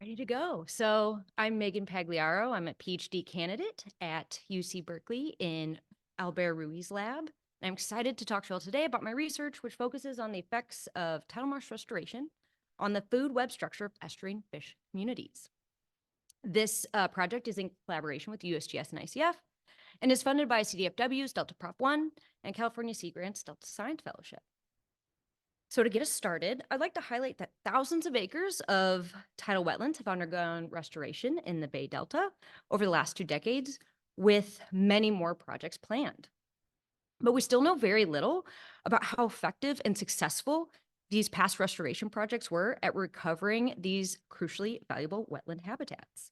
Ready to go. So I'm Megan Pagliaro. I'm a PhD candidate at UC Berkeley in Albert Ruiz lab. I'm excited to talk to you all today about my research, which focuses on the effects of tidal marsh restoration on the food web structure of estuarine fish communities. This project is in collaboration with USGS and ICF and is funded by CDFW's Delta Prop 1 and California Sea Grant's Delta Science Fellowship. So to get us started, I'd like to highlight that thousands of acres of tidal wetlands have undergone restoration in the Bay Delta over the last 2 decades, with many more projects planned. But we still know very little about how effective and successful these past restoration projects were at recovering these crucially valuable wetland habitats.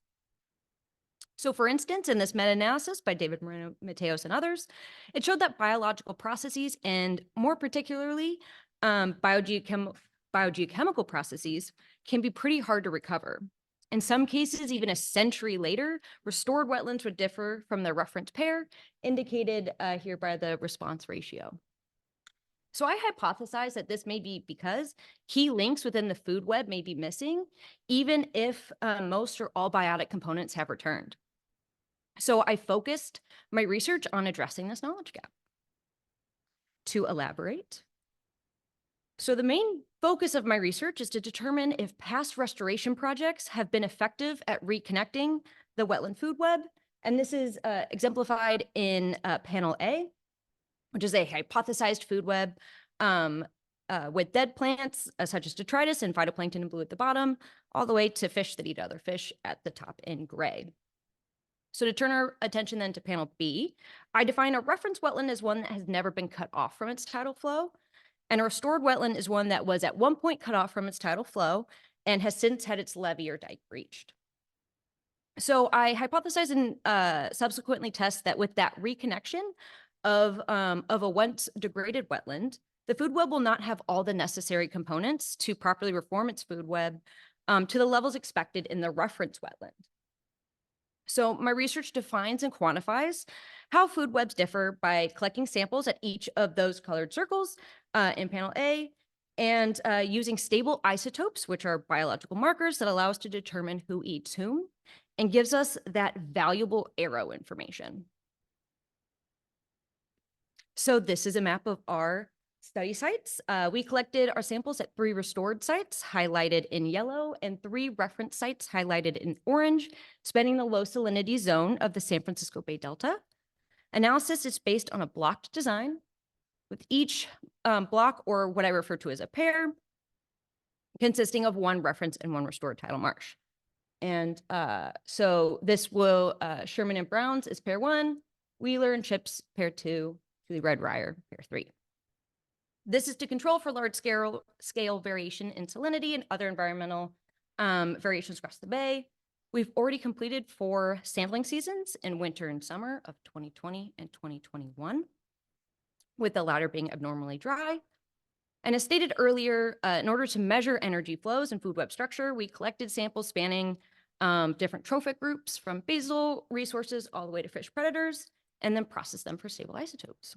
So for instance, in this meta-analysis by David Moreno Mateos and others, it showed that biological processes and more particularly biogeochemical processes can be pretty hard to recover. In some cases, even a century later, restored wetlands would differ from the reference pair, indicated here by the response ratio. So I hypothesize that this may be because key links within the food web may be missing, even if most or all biotic components have returned. So I focused my research on addressing this knowledge gap. To elaborate, so the main focus of my research is to determine if past restoration projects have been effective at reconnecting the wetland food web. And this is exemplified in panel A, which is a hypothesized food web with dead plants such as detritus and phytoplankton in blue at the bottom, all the way to fish that eat other fish at the top in gray. So to turn our attention then to panel B, I define a reference wetland as one that has never been cut off from its tidal flow. And a restored wetland is one that was at one point cut off from its tidal flow and has since had its levee or dike breached. So I hypothesize and subsequently test that with that reconnection of a once degraded wetland, the food web will not have all the necessary components to properly reform its food web to the levels expected in the reference wetland. So my research defines and quantifies how food webs differ by collecting samples at each of those colored circles in panel A and using stable isotopes, which are biological markers that allow us to determine who eats whom and gives us that valuable arrow information. So this is a map of our study sites. We collected our samples at 3 restored sites highlighted in yellow and 3 reference sites highlighted in orange, spanning the low salinity zone of the San Francisco Bay Delta. Analysis is based on a blocked design with each block, or what I refer to as a pair, consisting of 1 reference and 1 restored tidal marsh. And so this will, Sherman and Browns is pair 1, Wheeler and Chips pair 2, Julie Red Ryer pair 3. This is to control for large scale variation in salinity and other environmental variations across the bay. We've already completed 4 sampling seasons in winter and summer of 2020 and 2021, with the latter being abnormally dry. And as stated earlier, in order to measure energy flows and food web structure, we collected samples spanning different trophic groups from basal resources all the way to fish predators, and then processed them for stable isotopes.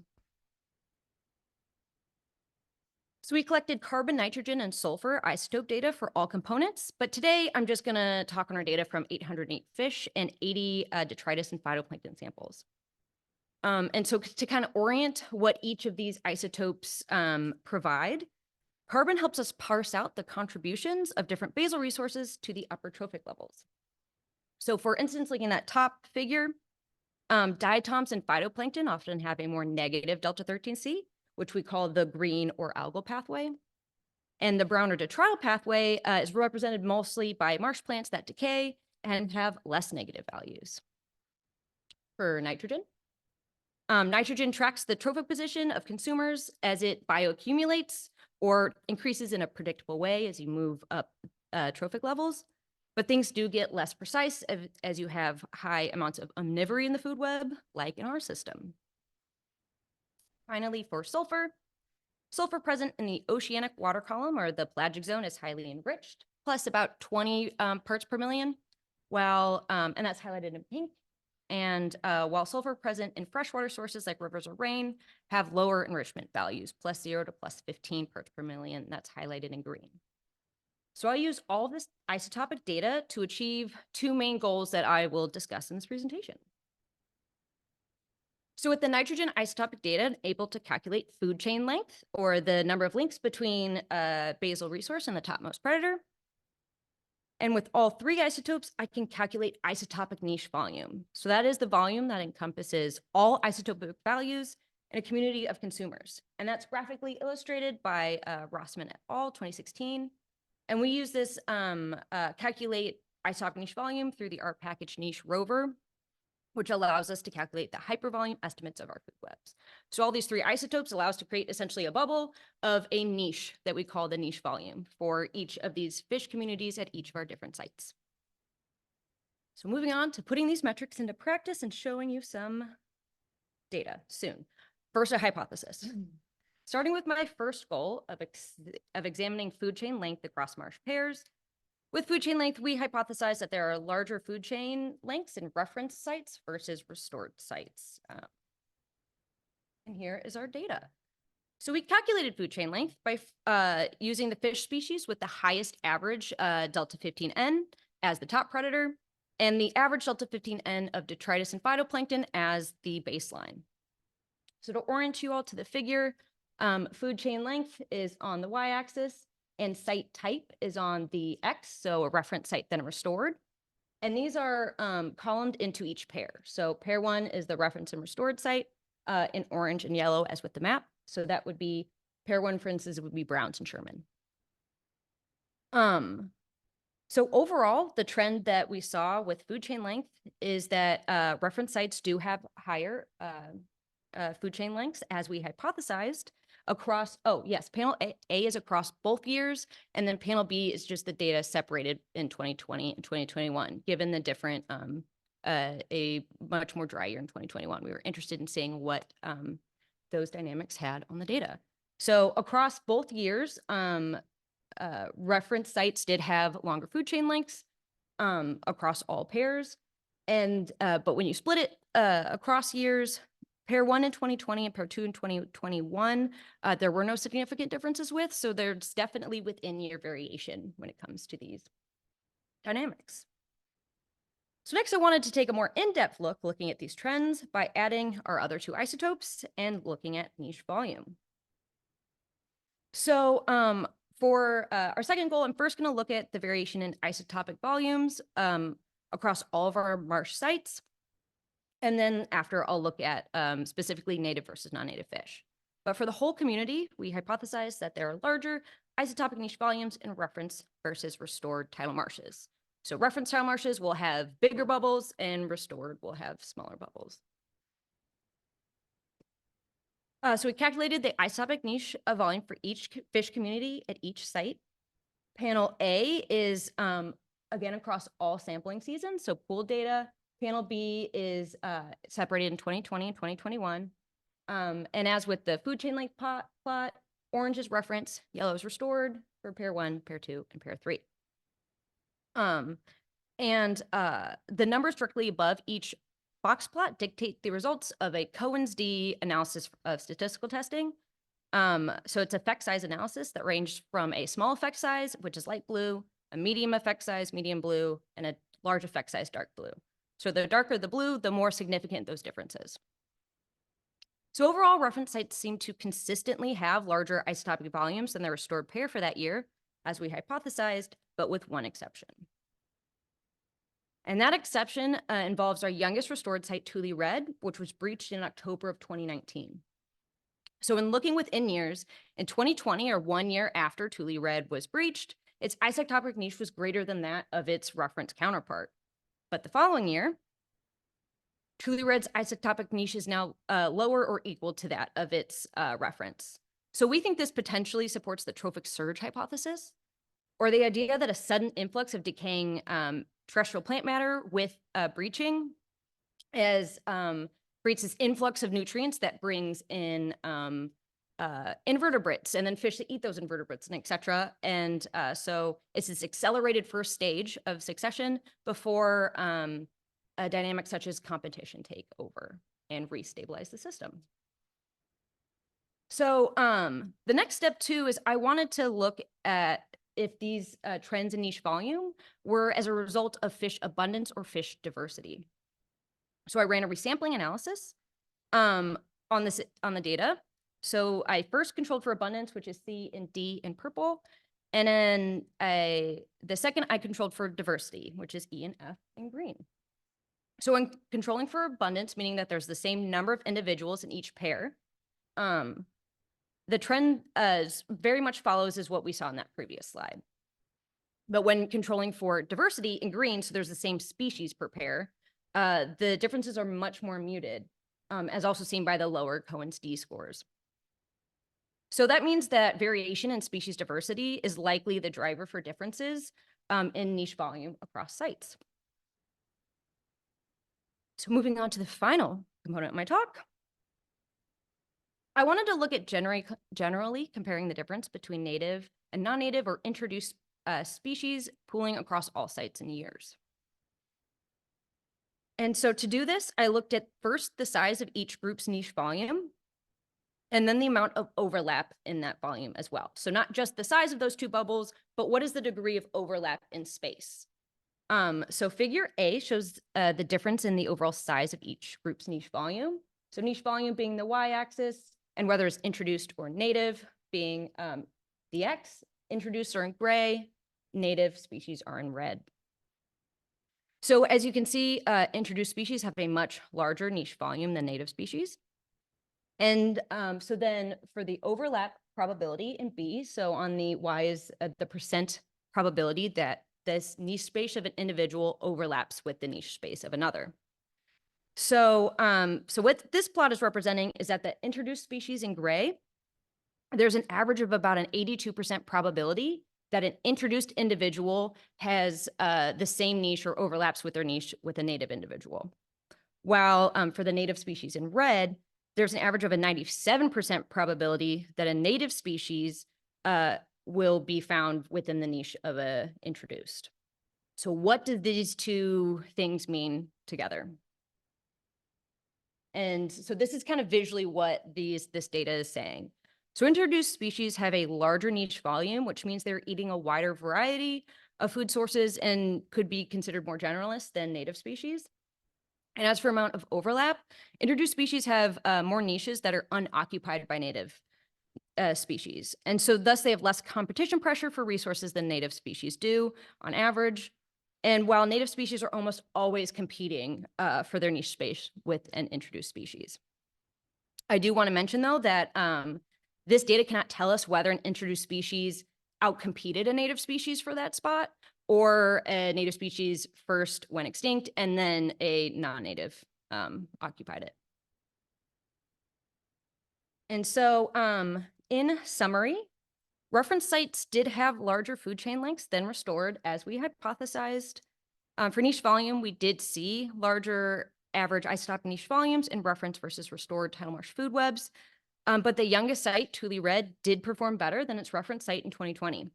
So we collected carbon, nitrogen, and sulfur isotope data for all components, but today I'm just gonna talk on our data from 808 fish and 80 detritus and phytoplankton samples. And so to kind of orient what each of these isotopes provide, carbon helps us parse out the contributions of different basal resources to the upper trophic levels. So for instance, like in that top figure, diatoms and phytoplankton often have a more negative delta 13C, which we call the green or algal pathway. And the brown or detrital pathway is represented mostly by marsh plants that decay and have less negative values. For nitrogen, nitrogen tracks the trophic position of consumers as it bioaccumulates or increases in a predictable way as you move up trophic levels. But things do get less precise as you have high amounts of omnivory in the food web, like in our system. Finally, for sulfur, sulfur present in the oceanic water column or the pelagic zone is highly enriched, plus about 20 parts per million, while, and that's highlighted in pink. And while sulfur present in freshwater sources like rivers or rain have lower enrichment values, plus 0 to plus 15 parts per million, that's highlighted in green. So I use all this isotopic data to achieve two main goals that I will discuss in this presentation. So with the nitrogen isotopic data, I'm able to calculate food chain length, or the number of links between a basal resource and the topmost predator. And with all three isotopes, I can calculate isotopic niche volume. So that is the volume that encompasses all isotopic values in a community of consumers. And that's graphically illustrated by Rossman et al. 2016. And we use this calculate isotopic niche volume through the R package niche rover, which allows us to calculate the hypervolume estimates of our food webs. So all these three isotopes allow us to create essentially a bubble of a niche that we call the niche volume for each of these fish communities at each of our different sites. So moving on to putting these metrics into practice and showing you some data soon. First, a hypothesis. Starting with my first goal of examining food chain length across marsh pairs. With food chain length, we hypothesize that there are larger food chain lengths in reference sites versus restored sites. And here is our data. So we calculated food chain length by using the fish species with the highest average delta 15N as the top predator, and the average delta 15N of detritus and phytoplankton as the baseline. So to orient you all to the figure, food chain length is on the y-axis, and site type is on the X, so a reference site then restored. And these are columned into each pair. So pair one is the reference and restored site in orange and yellow as with the map. So that would be, pair one, for instance, would be Browns and Sherman. So overall, the trend that we saw with food chain length is that reference sites do have higher food chain lengths as we hypothesized across, oh yes, panel A is across both years, and then panel B is just the data separated in 2020 and 2021, given the different, a much more dry year in 2021. We were interested in seeing what those dynamics had on the data. So across both years, reference sites did have longer food chain lengths across all pairs. And but when you split it across years, pair one in 2020 and pair two in 2021, there were no significant differences with, so there's definitely within year variation when it comes to these dynamics. So next I wanted to take a more in-depth look looking at these trends by adding our other two isotopes and looking at niche volume. So for our second goal, I'm first going to look at the variation in isotopic volumes across all of our marsh sites. And then after, I'll look at specifically native versus non-native fish. But for the whole community, we hypothesize that there are larger isotopic niche volumes in reference versus restored tidal marshes. So reference tidal marshes will have bigger bubbles and restored will have smaller bubbles. So we calculated the isotopic niche of volume for each fish community at each site. Panel A is, again, across all sampling seasons, so pooled data. Panel B is separated in 2020 and 2021. And as with the food chain length plot, orange is reference, yellow is restored for pair one, pair two, and pair three. The numbers directly above each box plot dictate the results of a Cohen's d analysis of statistical testing. So it's effect size analysis that ranged from a small effect size, which is light blue, a medium effect size, medium blue, and a large effect size, dark blue. So the darker the blue, the more significant those differences. So overall, reference sites seem to consistently have larger isotopic volumes than the restored pair for that year, as we hypothesized, but with one exception. And that exception involves our youngest restored site, Tule Red, which was breached in October of 2019. So in looking within years, in 2020, or 1 year after Tule Red was breached, its isotopic niche was greater than that of its reference counterpart. But the following year, Tule Red's isotopic niche is now lower or equal to that of its reference. So we think this potentially supports the trophic surge hypothesis, or the idea that a sudden influx of decaying terrestrial plant matter with breaching creates this influx of nutrients that brings in invertebrates, and then fish that eat those invertebrates, and et cetera. And so it's this accelerated first stage of succession before dynamics such as competition take over and restabilize the system. So the next step too is I wanted to look at if these trends in niche volume were as a result of fish abundance or fish diversity. So I ran a resampling analysis on the data. So I first controlled for abundance, which is C and D in purple. And then the second I controlled for diversity, which is E and F in green. So when controlling for abundance, meaning that there's the same number of individuals in each pair, the trend very much follows as what we saw in that previous slide. But when controlling for diversity in green, so there's the same species per pair, the differences are much more muted, as also seen by the lower Cohen's d scores. So that means that variation in species diversity is likely the driver for differences in niche volume across sites. So moving on to the final component of my talk, I wanted to look at generally comparing the difference between native and non-native or introduced species pooling across all sites in years. And so to do this, I looked at first the size of each group's niche volume, and then the amount of overlap in that volume as well. So not just the size of those two bubbles, but what is the degree of overlap in space? So figure A shows the difference in the overall size of each group's niche volume. So niche volume being the y-axis, and whether it's introduced or native being the x. Introduced are in gray, native species are in red. So as you can see, introduced species have a much larger niche volume than native species. And so then for the overlap probability in B, so on the y is the percent probability that this niche space of an individual overlaps with the niche space of another. So, so what this plot is representing is that the introduced species in gray, there's an average of about an 82% probability that an introduced individual has the same niche or overlaps with their niche with a native individual. While for the native species in red, there's an average of a 97% probability that a native species will be found within the niche of a introduced. So what do these two things mean together? And so this is kind of visually what this data is saying. So introduced species have a larger niche volume, which means they're eating a wider variety of food sources and could be considered more generalist than native species. And as for amount of overlap, introduced species have more niches that are unoccupied by native species. And so thus they have less competition pressure for resources than native species do on average. And while native species are almost always competing for their niche space with an introduced species. I do want to mention though that this data cannot tell us whether an introduced species outcompeted a native species for that spot, or a native species first went extinct and then a non-native occupied it. And so in summary, reference sites did have larger food chain lengths than restored as we hypothesized. For niche volume, we did see larger average isotop niche volumes in reference versus restored tidal marsh food webs. But the youngest site, Tule Red, did perform better than its reference site in 2020.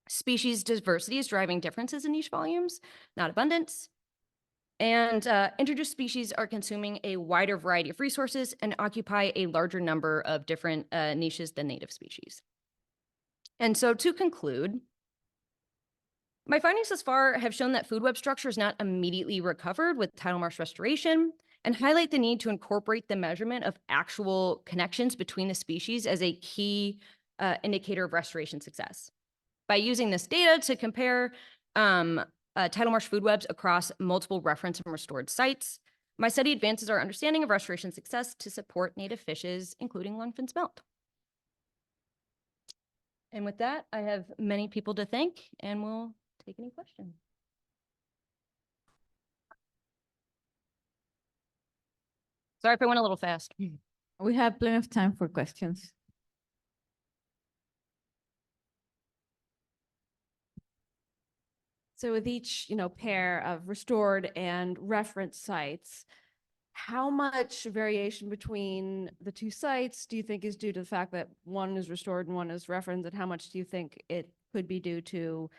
Species diversity is driving differences in niche volumes, not abundance. And introduced species are consuming a wider variety of resources and occupy a larger number of different niches than native species. And so to conclude, my findings thus far have shown that food web structure is not immediately recovered with tidal marsh restoration, and highlight the need to incorporate the measurement of actual connections between the species as a key indicator of restoration success. By using this data to compare tidal marsh food webs across multiple reference and restored sites, my study advances our understanding of restoration success to support native fishes, including lungfin smelt. And with that, I have many people to thank, and we'll take any questions. Sorry if I went a little fast. We have plenty of time for questions. So with each, pair of restored and reference sites, how much variation between the two sites do you think is due to the fact that one is restored and one is referenced, and how much do you think it could be due to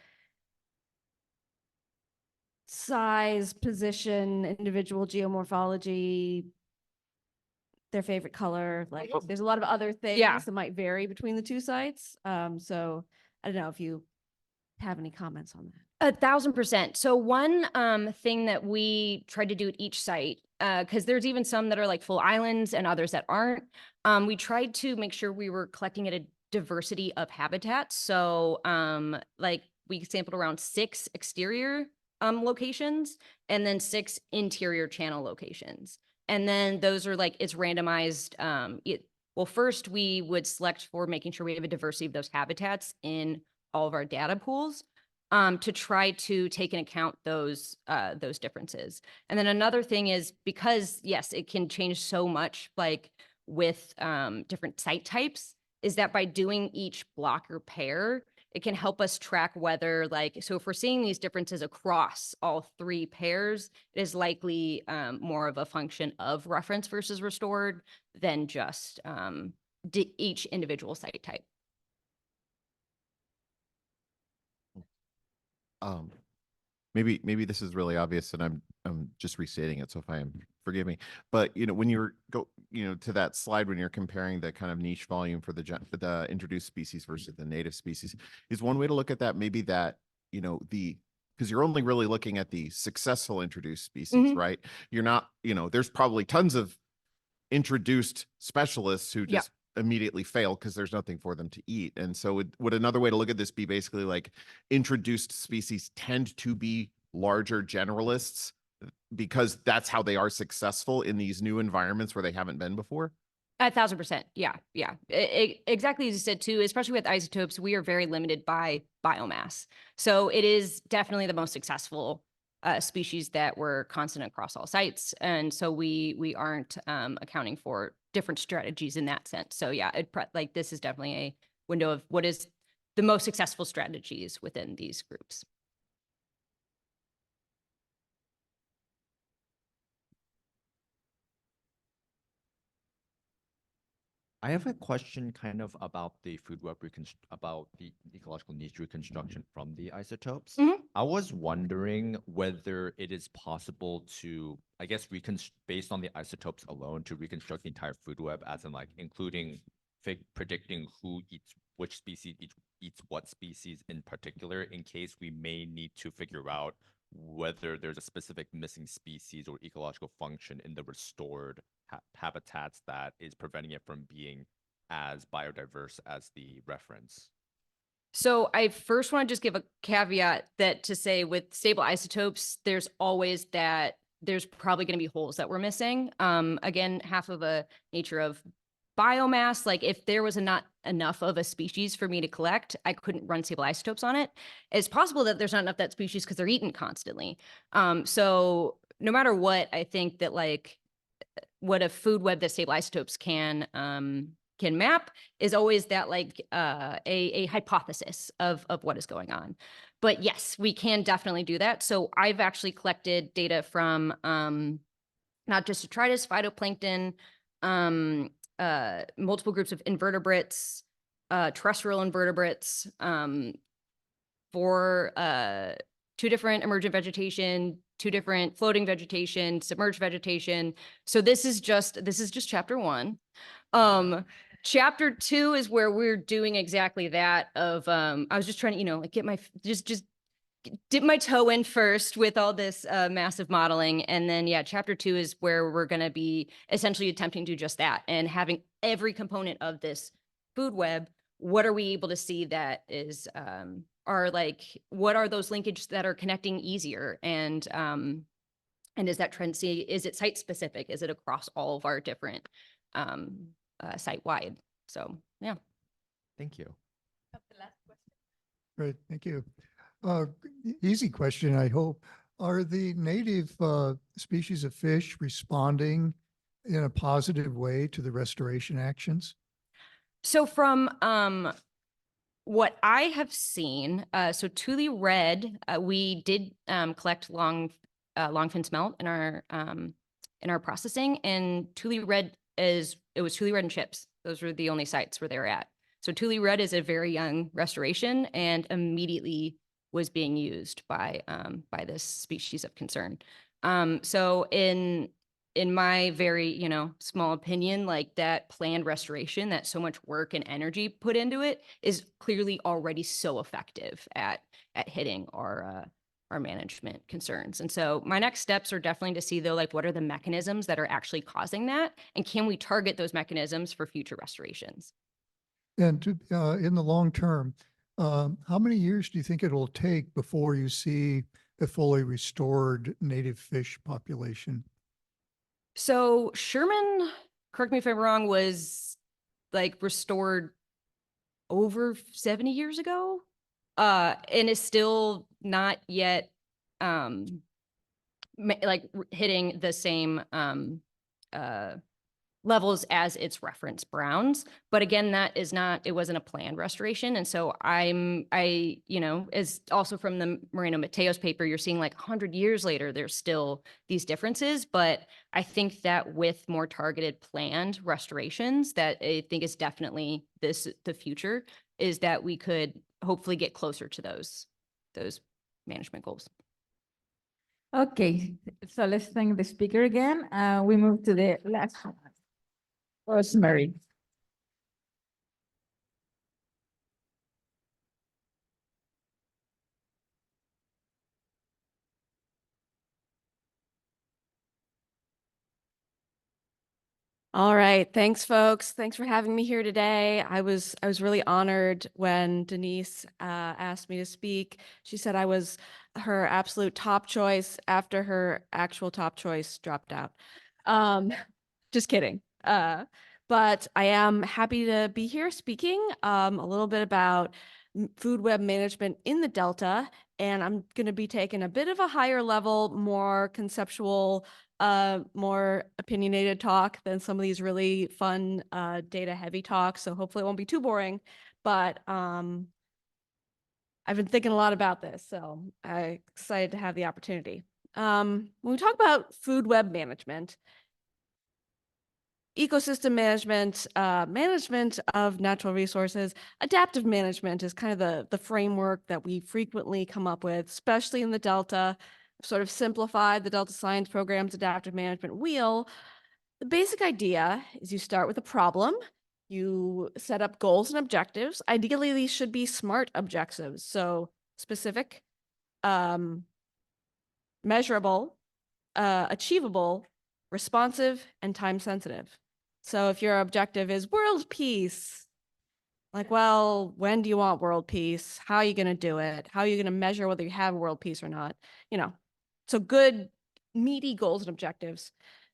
size, position, individual geomorphology, their favorite color? Like, there's a lot of other things that might vary between the two sites. So I don't know if you have any comments on that. 1,000%. So one thing that we tried to do at each site, because there's even some that are like full islands and others that aren't, we tried to make sure we were collecting at a diversity of habitats. So like we sampled around 6 exterior locations and then 6 interior channel locations. And then those are like, it's randomized. Well, first we would select for making sure we have a diversity of those habitats in all of our data pools to try to take into account those differences. And then another thing is because, yes, it can change so much like with different site types, is that by doing each block or pair, it can help us track whether like, so if we're seeing these differences across all 3 pairs, it is likely more of a function of reference versus restored than just each individual site type. Maybe this is really obvious and I'm just restating it. So if I am, forgive me. But when you to that slide, when you're comparing the kind of niche volume for the introduced species versus the native species, is one way to look at that maybe that, because you're only really looking at the successful introduced species, right? You're not, there's probably tons of introduced specialists who just immediately fail because there's nothing for them to eat. And so would another way to look at this be basically like introduced species tend to be larger generalists because that's how they are successful in these new environments where they haven't been before? 1,000%. Yeah. Exactly as you said too, especially with isotopes, we are very limited by biomass. So it is definitely the most successful species that were constant across all sites. And so we aren't accounting for different strategies in that sense. So yeah, like this is definitely a window of what is the most successful strategies within these groups. I have a question kind of about the food web about the ecological niche reconstruction from the isotopes. I was wondering whether it is possible to, I guess, based on the isotopes alone, to reconstruct the entire food web, as in like including predicting who eats which species, eats what species in particular, in case we may need to figure out whether there's a specific missing species or ecological function in the restored habitats that is preventing it from being as biodiverse as the reference. So I first want to just give a caveat that to say with stable isotopes, there's always that there's probably going to be holes that we're missing. Again, half of a nature of biomass, like if there was not enough of a species for me to collect, I couldn't run stable isotopes on it. It's possible that there's not enough of that species because they're eaten constantly. So no matter what, I think that like what a food web that stable isotopes can map is always that like a hypothesis of what is going on. But yes, we can definitely do that. So I've actually collected data from not just detritus, phytoplankton, multiple groups of invertebrates, terrestrial invertebrates, for 2 different emergent vegetation, 2 different floating vegetation, submerged vegetation. So this is just chapter 1. Chapter 2 is where we're doing exactly that of, I was just trying to, like get my, just dip my toe in first with all this massive modeling. And then, yeah, chapter 2 is where we're going to be essentially attempting to do just that and having every component of this food web. What are we able to see that is, are like, what are those linkages that are connecting easier? And is that trend, is it site specific? Is it across all of our different site wide? So, yeah. Thank you. Great, thank you. Easy question, I hope. Are the native species of fish responding in a positive way to the restoration actions? So from what I have seen, so Thule red, we did collect longfin smelt in our processing, and Thule red was Thule red and chips. Those were the only sites where they were at. So Thule red is a very young restoration and immediately was being used by this species of concern. So in in my very, small opinion, like that planned restoration, that so much work and energy put into it is clearly already so effective at hitting our management concerns. And so my next steps are definitely to see, though, like what are the mechanisms that are actually causing that, and can we target those mechanisms for future restorations? And in the long term, how many years do you think it'll take before you see a fully restored native fish population? So Sherman, correct me if I'm wrong, was like restored over 70 years ago, and is still not yet hitting the same levels as its reference browns. But again, it wasn't a planned restoration. And so as also from the Moreno Mateos paper, you're seeing like 100 years later, there's still these differences. But I think that with more targeted planned restorations, that I think is definitely the future, is that we could hopefully get closer to those management goals. Okay, so let's thank the speaker again. We move to the last one. Rosemary. All right. Thanks, folks. Thanks for having me here today. I was really honored when Denise asked me to speak. She said I was her absolute top choice after her actual top choice dropped out. Just kidding. But I am happy to be here speaking a little bit about food web management in the Delta. And I'm going to be taking a bit of a higher level, more conceptual, more opinionated talk than some of these really fun data heavy talks. So hopefully it won't be too boring, but I've been thinking a lot about this, so I'm excited to have the opportunity. When we talk about food web management, ecosystem management, management of natural resources, adaptive management is kind of the framework that we frequently come up with, especially in the Delta. Sort of simplified the Delta Science Program's adaptive management wheel. The basic idea is you start with a problem, you set up goals and objectives. Ideally, these should be SMART objectives, so specific, measurable, achievable, responsive, and time sensitive. So if your objective is world peace, like, well, when do you want world peace? How are you going to do it? How are you going to measure whether you have world peace or not? So good, meaty goals and objectives.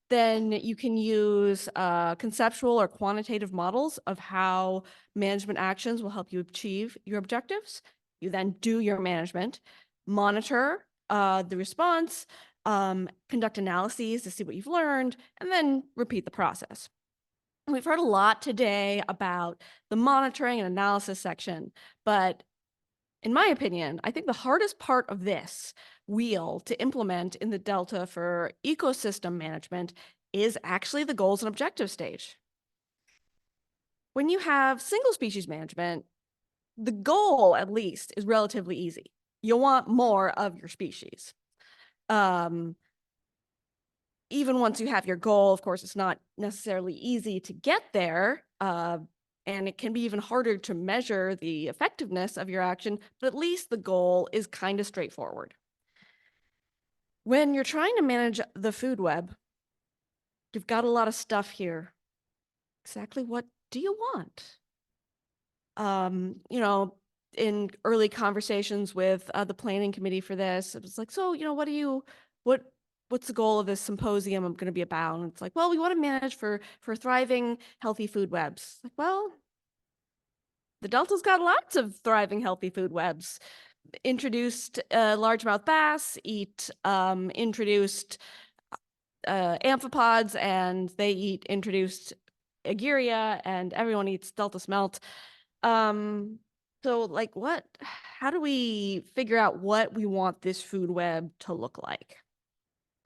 Then you can use conceptual or quantitative models of how management actions will help you achieve your objectives. You then do your management, monitor the response, conduct analyses to see what you've learned, and then repeat the process. We've heard a lot today about the monitoring and analysis section, but in my opinion, I think the hardest part of this wheel to implement in the Delta for ecosystem management is actually the goals and objectives stage. When you have single species management, the goal at least is relatively easy. You'll want more of your species. Even once you have your goal, of course, it's not necessarily easy to get there. And it can be even harder to measure the effectiveness of your action, but at least the goal is kind of straightforward. When you're trying to manage the food web, you've got a lot of stuff here. Exactly what do you want? In early conversations with the planning committee for this, it was like, so, what's the goal of this symposium going to be about? And it's like, well, we want to manage for thriving, healthy food webs. Like, well, the Delta's got lots of thriving, healthy food webs. Introduced largemouth bass, introduced amphipods, and they introduced Aegria, and everyone eats Delta smelt. So like how do we figure out what we want this food web to look like?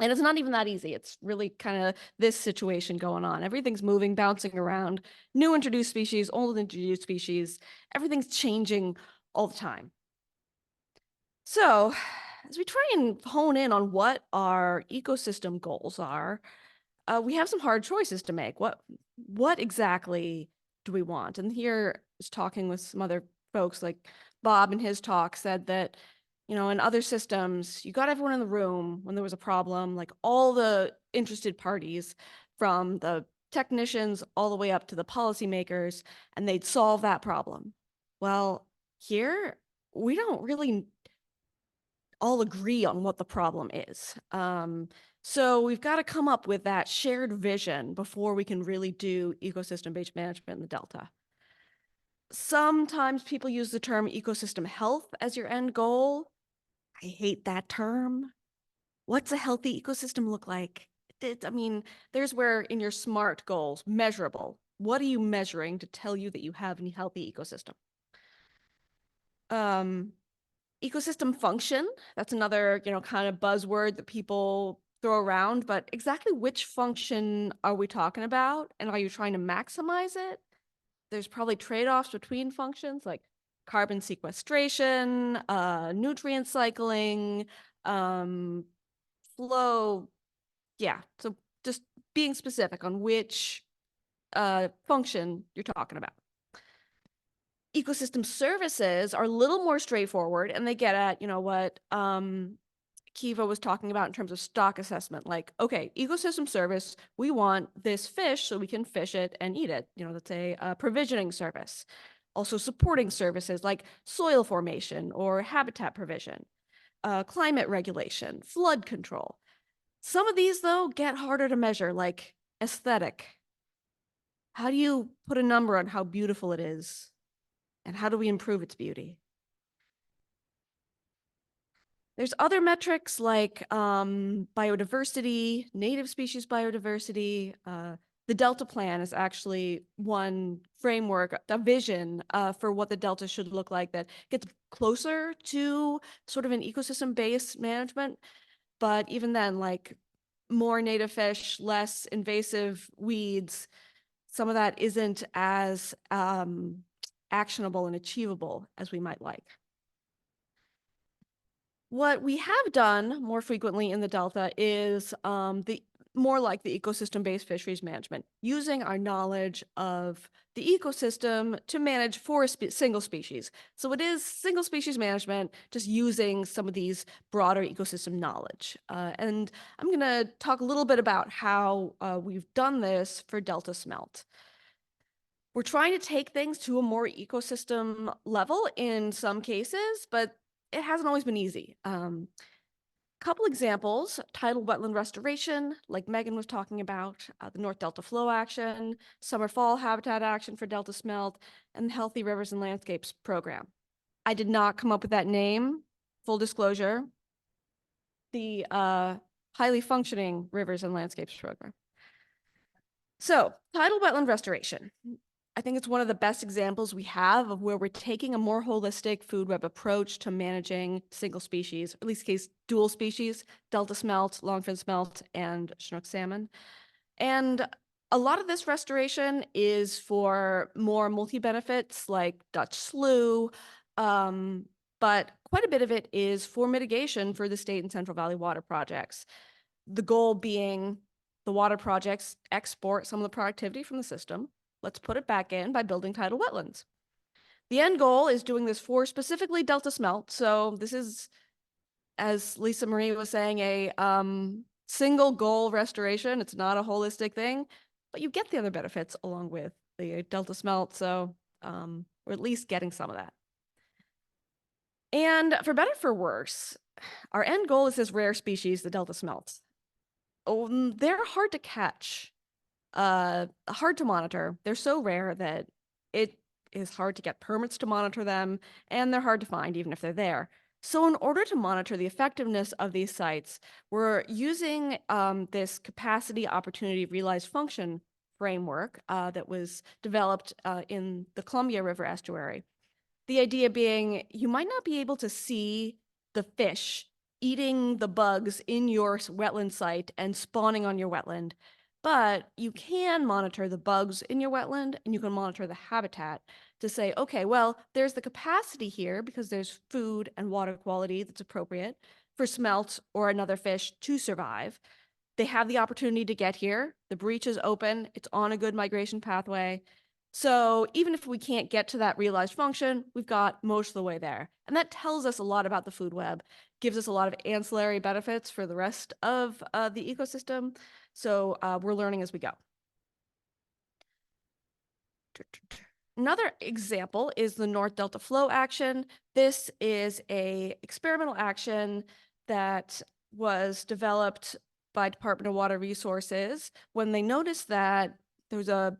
And it's not even that easy. It's really kind of this situation going on. Everything's moving, bouncing around, new introduced species, old introduced species. Everything's changing all the time. So as we try and hone in on what our ecosystem goals are, we have some hard choices to make. What exactly do we want? And here is talking with some other folks, like Bob in his talk said that, you know, in other systems, you got everyone in the room when there was a problem, like all the interested parties from the technicians all the way up to the policymakers, and they'd solve that problem. Well, here we don't really all agree on what the problem is. So we've got to come up with that shared vision before we can really do ecosystem-based management in the Delta. Sometimes people use the term ecosystem health as your end goal. I hate that term. What's a healthy ecosystem look like? I mean, there's where in your SMART goals, measurable. What are you measuring to tell you that you have a healthy ecosystem? Ecosystem function, that's another, you know, kind of buzzword that people throw around, but exactly which function are we talking about? And are you trying to maximize it? There's probably trade-offs between functions like carbon sequestration, nutrient cycling, flow. Yeah, so just being specific on which function you're talking about. Ecosystem services are a little more straightforward, and they get at, you know, what Kiva was talking about in terms of stock assessment. Like, okay, ecosystem service, we want this fish so we can fish it and eat it. You know, that's a provisioning service. Also supporting services like soil formation or habitat provision, climate regulation, flood control. Some of these, though, get harder to measure, like aesthetic. How do you put a number on how beautiful it is? And how do we improve its beauty? There's other metrics like biodiversity, native species biodiversity. The Delta Plan is actually one framework, a vision for what the Delta should look like that gets closer to sort of an ecosystem-based management. But even then, like more native fish, less invasive weeds, some of that isn't as actionable and achievable as we might like. What we have done more frequently in the Delta is more like the ecosystem-based fisheries management, using our knowledge of the ecosystem to manage for a single species. So it is single species management, just using some of these broader ecosystem knowledge. And I'm going to talk a little bit about how we've done this for Delta smelt. We're trying to take things to a more ecosystem level in some cases, but it hasn't always been easy. Couple examples: tidal wetland restoration, like Megan was talking about, the North Delta Flow Action, Summer Fall Habitat Action for Delta Smelt, and the Healthy Rivers and Landscapes Program. I did not come up with that name, full disclosure. The Highly Functioning Rivers and Landscapes Program. So, tidal wetland restoration. I think it's one of the best examples we have of where we're taking a more holistic food web approach to managing single species, or at least case dual species, Delta smelt, longfin smelt, and Chinook salmon. And a lot of this restoration is for more multi-benefits like Dutch slough, but quite a bit of it is for mitigation for the state and Central Valley water projects. The goal being the water projects export some of the productivity from the system. Let's put it back in by building tidal wetlands. The end goal is doing this for specifically Delta smelt. So this is, as Lisa Marie was saying, a single goal restoration. It's not a holistic thing, but you get the other benefits along with the Delta smelt. So we're at least getting some of that. And for better or for worse, our end goal is this rare species, the Delta smelt. Oh, they're hard to catch. Hard to monitor. They're so rare that it is hard to get permits to monitor them, and they're hard to find even if they're there. So in order to monitor the effectiveness of these sites, we're using this capacity opportunity realized function framework that was developed in the Columbia River estuary. The idea being you might not be able to see the fish eating the bugs in your wetland site and spawning on your wetland, but you can monitor the bugs in your wetland and you can monitor the habitat to say, okay, well, there's the capacity here because there's food and water quality that's appropriate for smelt or another fish to survive. they have the opportunity to get here. The breach is open. It's on a good migration pathway. So even if we can't get to that realized function, we've got most of the way there. And that tells us a lot about the food web, gives us a lot of ancillary benefits for the rest of the ecosystem. So we're learning as we go. Another example is the North Delta Flow action. This is a experimental action that was developed by Department of Water Resources when they noticed that there's a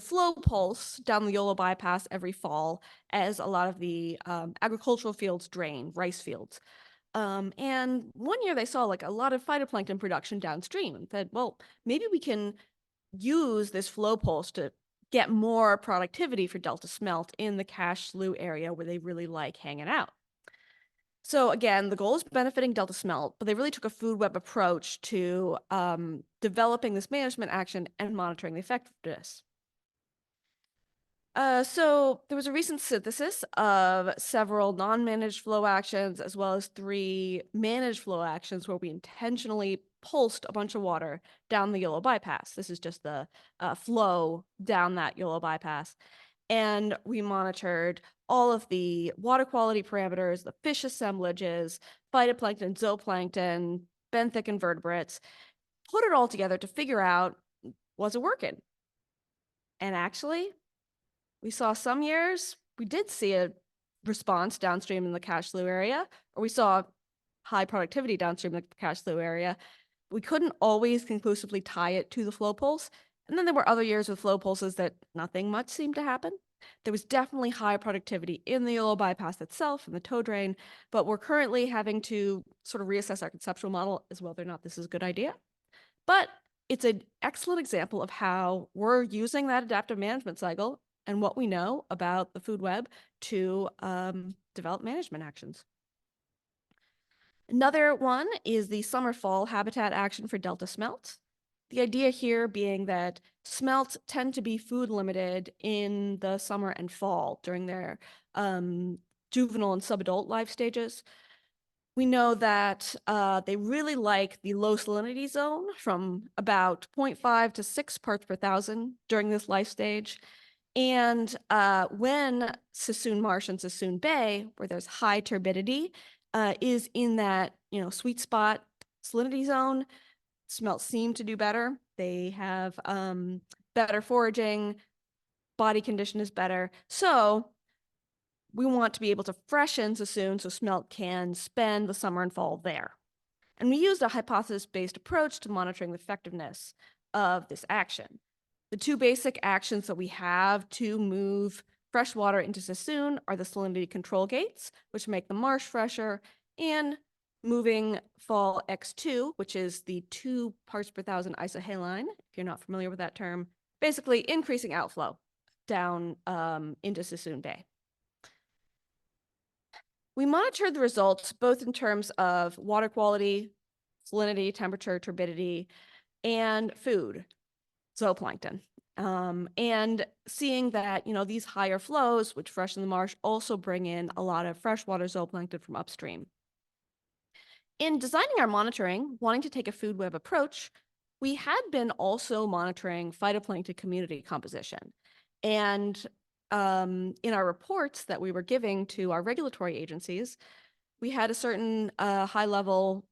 flow pulse down the Yolo bypass every fall as a lot of the agricultural fields drain, rice fields. And one year they saw like a lot of phytoplankton production downstream and said, well, maybe we can use this flow pulse to get more productivity for Delta smelt in the Cache Slough area where they really like hanging out. So again, the goal is benefiting Delta smelt, but they really took a food web approach to developing this management action and monitoring the effectiveness. So there was a recent synthesis of several non-managed flow actions as well as 3 managed flow actions where we intentionally pulsed a bunch of water down the Yolo bypass. This is just the flow down that Yolo bypass. And we monitored all of the water quality parameters, the fish assemblages, phytoplankton, zooplankton, benthic invertebrates, put it all together to figure out, was it working? And actually, we saw some years, we did see a response downstream in the Cache Slough area, or we saw high productivity downstream in the Cache Slough area. We couldn't always conclusively tie it to the flow pulse. And then there were other years with flow pulses that nothing much seemed to happen. There was definitely high productivity in the Yolo bypass itself and the tow drain, but we're currently having to sort of reassess our conceptual model as whether or not this is a good idea. But it's an excellent example of how we're using that adaptive management cycle and what we know about the food web to develop management actions. Another one is the summer-fall habitat action for Delta smelt. The idea here being that smelt tend to be food limited in the summer and fall during their juvenile and subadult life stages. We know that they really like the low salinity zone from about 0.5 to 6 parts per thousand during this life stage. And when Sassoon Marsh and Sassoon Bay, where there's high turbidity, is in that sweet spot salinity zone, smelt seem to do better. They have better foraging, body condition is better. So we want to be able to freshen Sassoon so smelt can spend the summer and fall there. And we used a hypothesis-based approach to monitoring the effectiveness of this action. The 2 basic actions that we have to move fresh water into Sassoon are the salinity control gates, which make the marsh fresher, and moving fall X2, which is the 2 parts per thousand isohaline, if you're not familiar with that term, basically increasing outflow down into Sassoon Bay. We monitored the results both in terms of water quality, salinity, temperature, turbidity, and food, zooplankton. And seeing that, these higher flows, which freshen the marsh, also bring in a lot of freshwater zooplankton from upstream. In designing our monitoring, wanting to take a food web approach, we had been also monitoring phytoplankton community composition. And in our reports that we were giving to our regulatory agencies, we had a certain high-level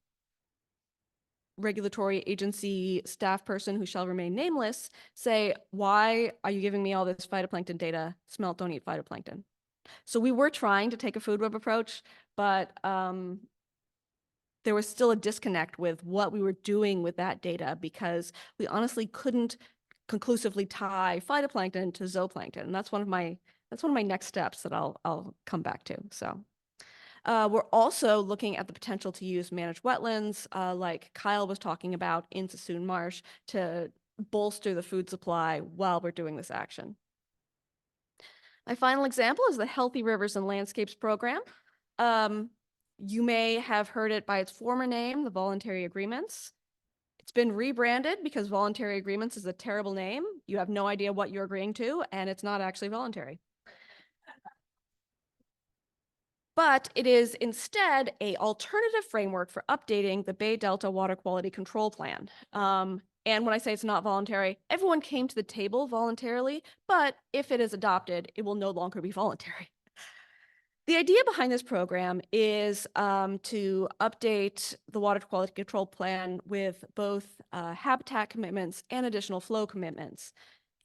regulatory agency staff person who shall remain nameless say, why are you giving me all this phytoplankton data? Smelt don't eat phytoplankton. So we were trying to take a food web approach, but there was still a disconnect with what we were doing with that data because we honestly couldn't conclusively tie phytoplankton to zooplankton. And that's one of my next steps that I'll come back to. So we're also looking at the potential to use managed wetlands, like Kyle was talking about in Sassoon Marsh, to bolster the food supply while we're doing this action. My final example is the Healthy Rivers and Landscapes program. You may have heard it by its former name, the Voluntary Agreements. It's been rebranded because Voluntary Agreements is a terrible name. You have no idea what you're agreeing to, and it's not actually voluntary. but it is instead a alternative framework for updating the Bay Delta Water Quality Control Plan. And when I say it's not voluntary, everyone came to the table voluntarily, but if it is adopted, it will no longer be voluntary. The idea behind this program is to update the water quality control plan with both habitat commitments and additional flow commitments.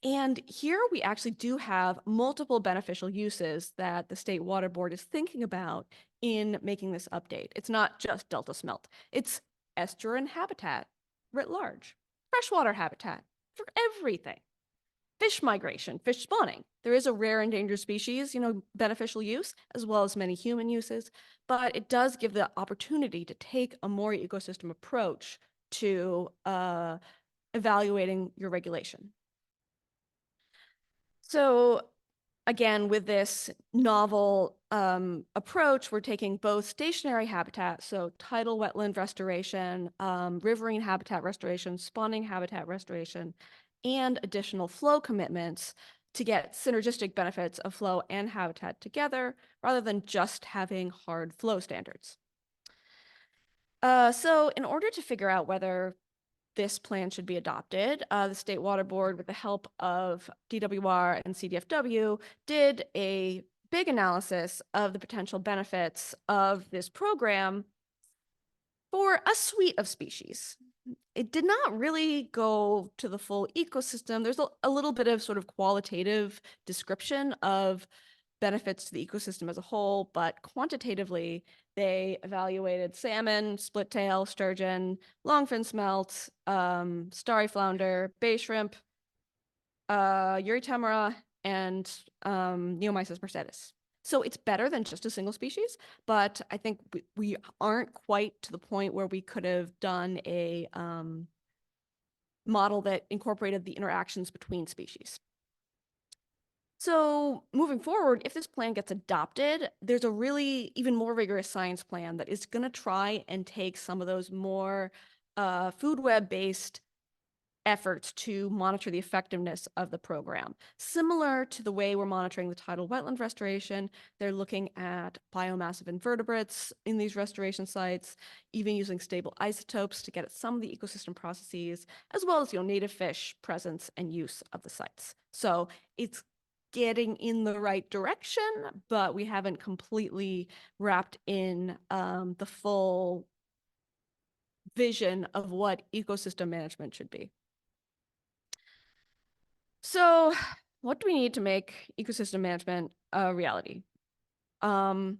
And here we actually do have multiple beneficial uses that the State Water Board is thinking about in making this update. It's not just delta smelt, it's estuarine habitat writ large, freshwater habitat for everything. Fish migration, fish spawning. There is a rare endangered species, beneficial use, as well as many human uses, but it does give the opportunity to take a more ecosystem approach to evaluating your regulation. So again, with this novel approach, we're taking both stationary habitat, so tidal wetland restoration, riverine habitat restoration, spawning habitat restoration, and additional flow commitments to get synergistic benefits of flow and habitat together, rather than just having hard flow standards. So in order to figure out whether this plan should be adopted, the State Water Board, with the help of DWR and CDFW, did a big analysis of the potential benefits of this program for a suite of species. It did not really go to the full ecosystem. There's a little bit of sort of qualitative description of benefits to the ecosystem as a whole, but quantitatively, they evaluated salmon, split-tail, sturgeon, longfin smelt, starry flounder, bay shrimp, Eurythemera, and Neomysis mercedes. So it's better than just a single species, but I think we aren't quite to the point where we could have done a model that incorporated the interactions between species. So moving forward, if this plan gets adopted, there's a really even more rigorous science plan that is going to try and take some of those more food web-based efforts to monitor the effectiveness of the program. Similar to the way we're monitoring the tidal wetland restoration, they're looking at biomass of invertebrates in these restoration sites, even using stable isotopes to get at some of the ecosystem processes, as well as native fish presence and use of the sites. So it's getting in the right direction, but we haven't completely wrapped in the full vision of what ecosystem management should be. So what do we need to make ecosystem management a reality? I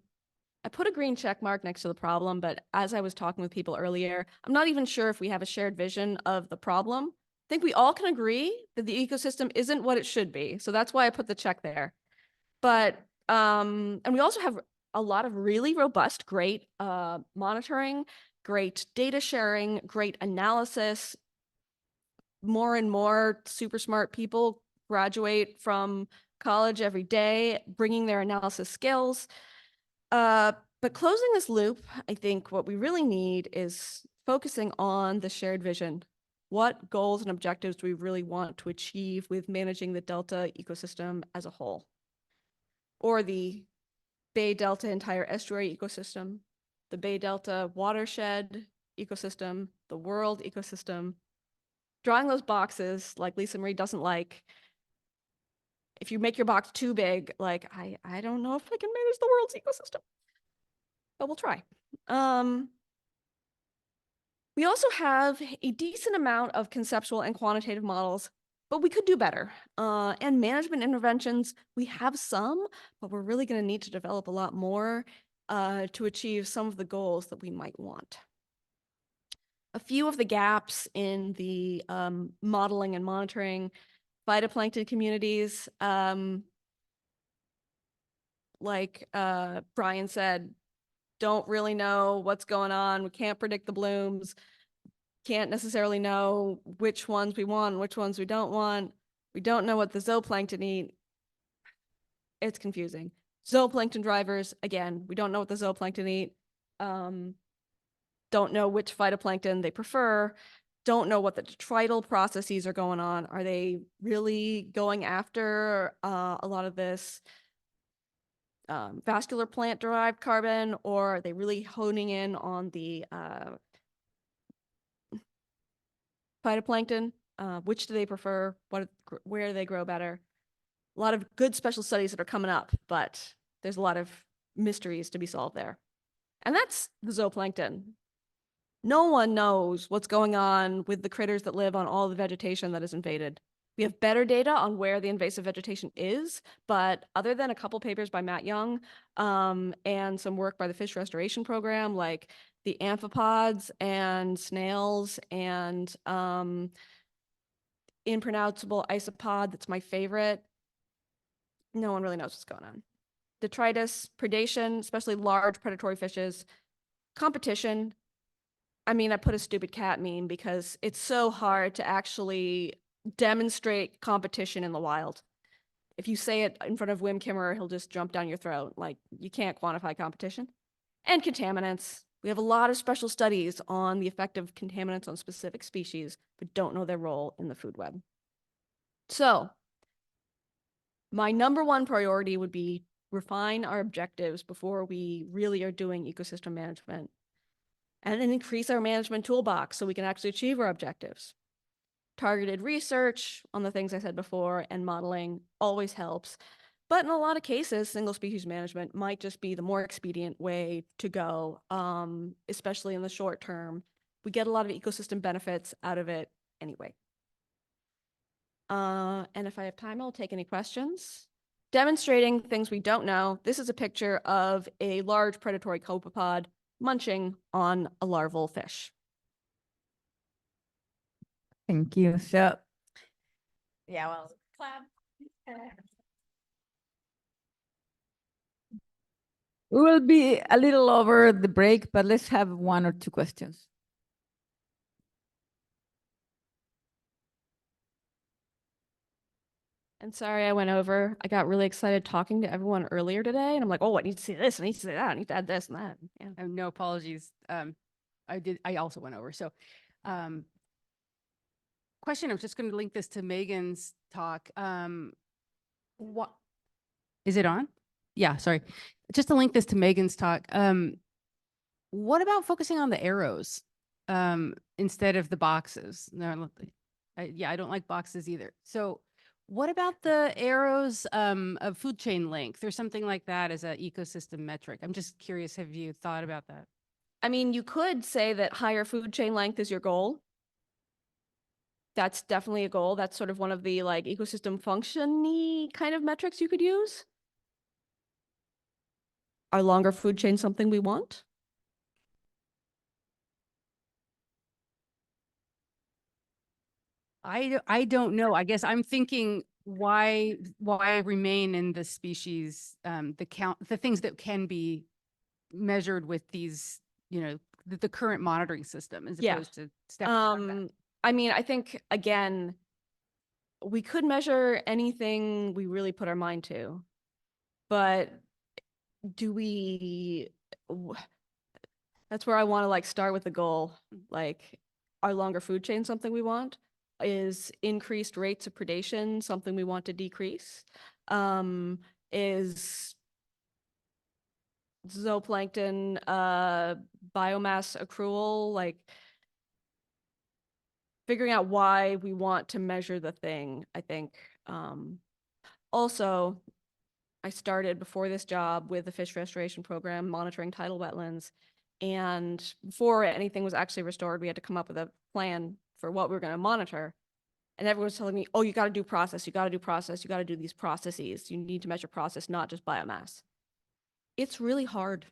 put a green check mark next to the problem, but as I was talking with people earlier, I'm not even sure if we have a shared vision of the problem. I think we all can agree that the ecosystem isn't what it should be. So that's why I put the check there. But, and we also have a lot of really robust, great monitoring, great data sharing, great analysis. More and more super smart people graduate from college every day, bringing their analysis skills. But closing this loop, I think what we really need is focusing on the shared vision. What goals and objectives do we really want to achieve with managing the Delta ecosystem as a whole? Or the Bay Delta entire estuary ecosystem, the Bay Delta watershed ecosystem, the world ecosystem. Drawing those boxes, like Lisa Marie doesn't like. If you make your box too big, like, I don't know if I can manage the world's ecosystem, but we'll try. We also have a decent amount of conceptual and quantitative models, but we could do better. And management interventions, we have some, but we're really going to need to develop a lot more to achieve some of the goals that we might want. A few of the gaps in the modeling and monitoring phytoplankton communities, like Brian said, don't really know what's going on. We can't predict the blooms. Can't necessarily know which ones we want and which ones we don't want. We don't know what the zooplankton eat. It's confusing. Zooplankton drivers, again, we don't know what the zooplankton eat. Don't know which phytoplankton they prefer. Don't know what the detrital processes are going on. Are they really going after a lot of this? vascular plant derived carbon, or are they really honing in on the phytoplankton? Which do they prefer? Where do they grow better? A lot of good special studies that are coming up, but there's a lot of mysteries to be solved there. And that's the zooplankton. No one knows what's going on with the critters that live on all the vegetation that is invaded. We have better data on where the invasive vegetation is, but other than a couple papers by Matt Young and some work by the Fish Restoration Program, like the amphipods and snails and impronounceable isopod, that's my favorite, no one really knows what's going on. Detritus, predation, especially large predatory fishes, competition. I mean, I put a stupid cat meme because it's so hard to actually demonstrate competition in the wild. If you say it in front of Wim Kimmerer, he'll just jump down your throat. Like, you can't quantify competition. And contaminants. We have a lot of special studies on the effect of contaminants on specific species, but don't know their role in the food web. So, my number one priority would be refine our objectives before we really are doing ecosystem management, and then increase our management toolbox so we can actually achieve our objectives. Targeted research on the things I said before and modeling always helps. But in a lot of cases, single species management might just be the more expedient way to go, especially in the short term. We get a lot of ecosystem benefits out of it anyway. And if I have time, I'll take any questions. Demonstrating things we don't know. This is a picture of a large predatory copepod munching on a larval fish. Thank you. So, yeah, well, clap. We will be a little over the break, but let's have 1 or 2 questions. And sorry, I went over. I got really excited talking to everyone earlier today, and I'm like, oh, I need to see this, I need to see that, I need to add this and that. Yeah. No apologies. I also went over. So, question, I'm just going to link this to Megan's talk. What is it on? Yeah, sorry. Just to link this to Megan's talk. What about focusing on the arrows instead of the boxes? No, I don't like boxes either. So what about the arrows of food chain length or something like that as an ecosystem metric? I'm just curious, have you thought about that? I mean, you could say that higher food chain length is your goal. That's definitely a goal. That's sort of one of the like ecosystem function-y kind of metrics you could use. Are longer food chains something we want? I don't know. I guess I'm thinking why remain in the species, the things that can be measured with these, the current monitoring system as opposed to stepping beyond that. I mean, I think again, we could measure anything we really put our mind to, but do we, that's where I want to like start with the goal. Like, are longer food chains something we want? Is increased rates of predation something we want to decrease? Is zooplankton biomass accrual, like figuring out why we want to measure the thing, I think. Also, I started before this job with the Fish Restoration Program, monitoring tidal wetlands. And before anything was actually restored, we had to come up with a plan for what we were going to monitor. And everyone was telling me, oh, you got to do process, you got to do process, you got to do these processes. You need to measure process, not just biomass. It's really hard.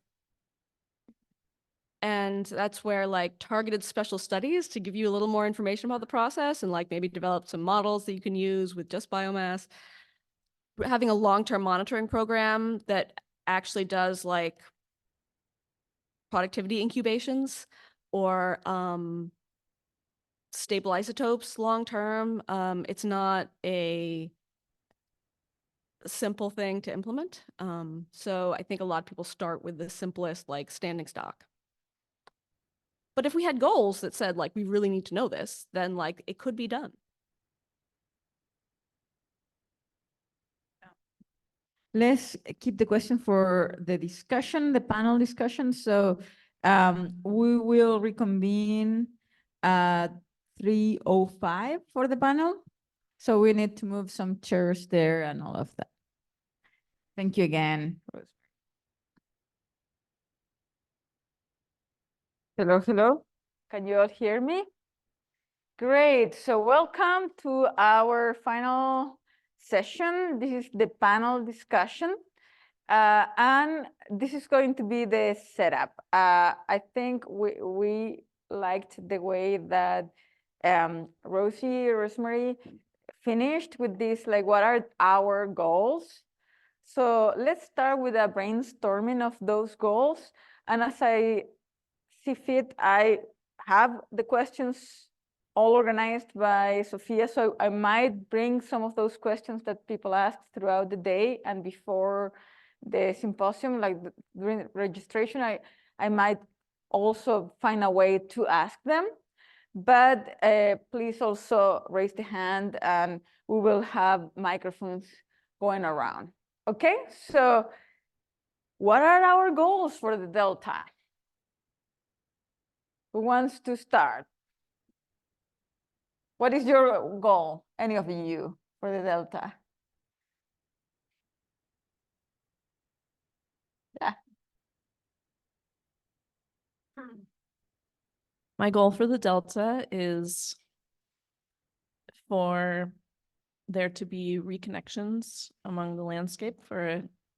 And that's where like targeted special studies to give you a little more information about the process and like maybe develop some models that you can use with just biomass. Having a long-term monitoring program that actually does like productivity incubations or stable isotopes long-term. It's not a simple thing to implement. So I think a lot of people start with the simplest like standing stock. But if we had goals that said like, we really need to know this, then like it could be done. let's keep the question for the discussion, the panel discussion. So we will reconvene at 3:05 for the panel. So we need to move some chairs there and all of that. Thank you again. Hello, hello. Can you all hear me? Great. So welcome to our final session. This is the panel discussion. And this is going to be the setup. I think we liked the way that Rosemary finished with this, like, what are our goals? So let's start with a brainstorming of those goals. And as I see fit, I have the questions all organized by Sophia. So I might bring some of those questions that people asked throughout the day and before the symposium, like during registration, I might also find a way to ask them. But please also raise the hand and we will have microphones going around. Okay, so what are our goals for the Delta? Who wants to start? What is your goal, any of you, for the Delta? Yeah. My goal for the Delta is for there to be reconnections among the landscape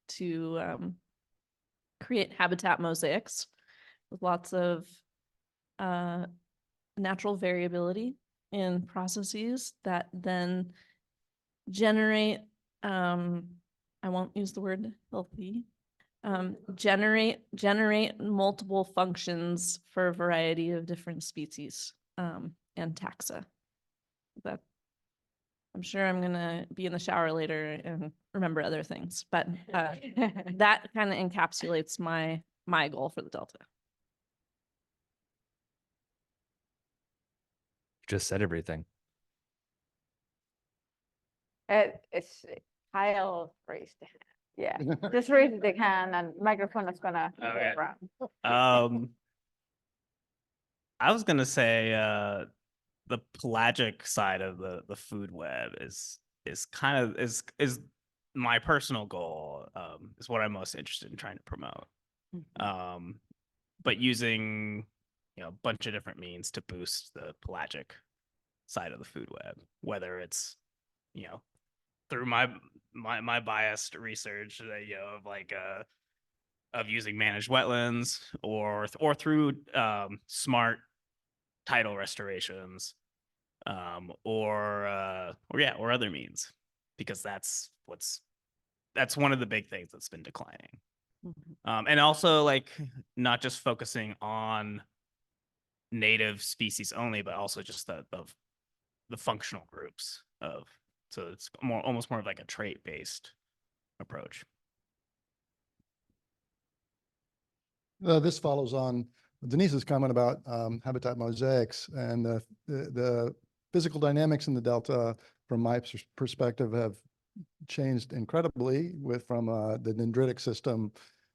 to create habitat mosaics with lots of natural variability in processes that then generate, I won't use the word healthy, generate multiple functions for a variety of different species and taxa. That I'm sure I'm gonna be in the shower later and remember other things, but that kind of encapsulates my goal for the Delta. Just said everything. It's Kyle raised the hand. Yeah, just raise the hand and microphone is gonna go Okay. around. I was gonna say the pelagic side of the food web is kind of is my personal goal. Is what I'm most interested in trying to promote. But using a bunch of different means to boost the pelagic side of the food web, whether it's through my biased research of like of using managed wetlands or through smart tidal restorations or other means, because that's one of the big things that's been declining. And also, like, not just focusing on native species only, but also just the functional groups so it's almost more of like a trait-based approach. This follows on Denise's comment about habitat mosaics, and the physical dynamics in the Delta, from my perspective, have changed incredibly from the dendritic system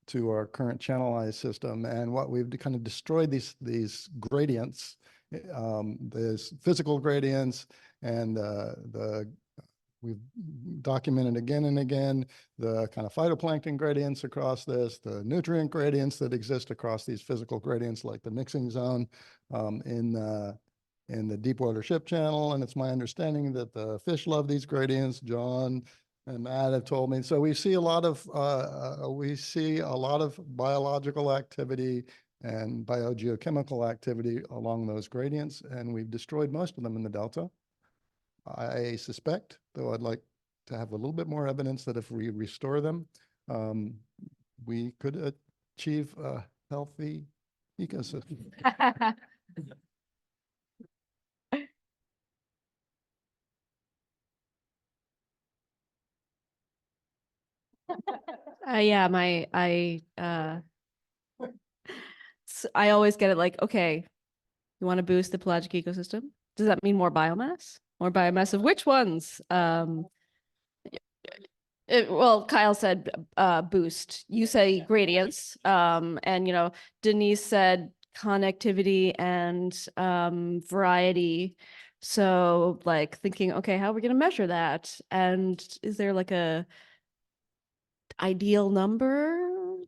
to our current channelized system. And what we've kind of destroyed these gradients, there's physical gradients, and we've documented again and again the kind of phytoplankton gradients across this, the nutrient gradients that exist across these physical gradients, like the mixing zone in the Deepwater Ship Channel. And it's my understanding that the fish love these gradients. John and Matt have told me. So we see a lot of biological activity and biogeochemical activity along those gradients, and we've destroyed most of them in the Delta. I suspect, though I'd like to have a little bit more evidence, that if we restore them, we could achieve a healthy ecosystem. Yeah, I always get it like, okay, you want to boost the pelagic ecosystem? Does that mean more biomass? More biomass of which ones? Well, Kyle said boost. You say gradients. And you know, Denise said connectivity and variety. So like thinking, okay, how are we gonna measure that? And is there like a ideal number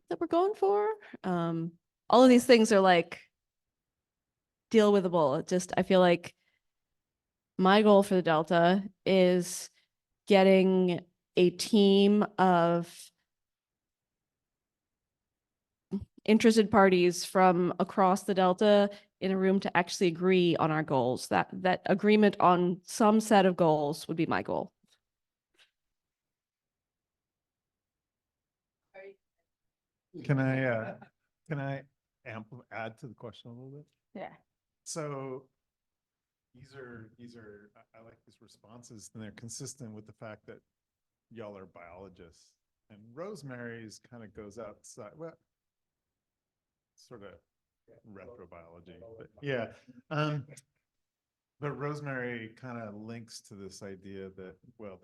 that we're going for? All of these things are like deal withable. It just I feel like my goal for the Delta is getting a team of interested parties from across the Delta in a room to actually agree on our goals. That agreement on some set of goals would be my goal. Can I add to the question a little bit? Yeah. So I like these responses and they're consistent with the fact that y'all are biologists and Rosemary's kind of goes outside, well, sort of retrobiology, but yeah. But Rosemary kind of links to this idea that, well,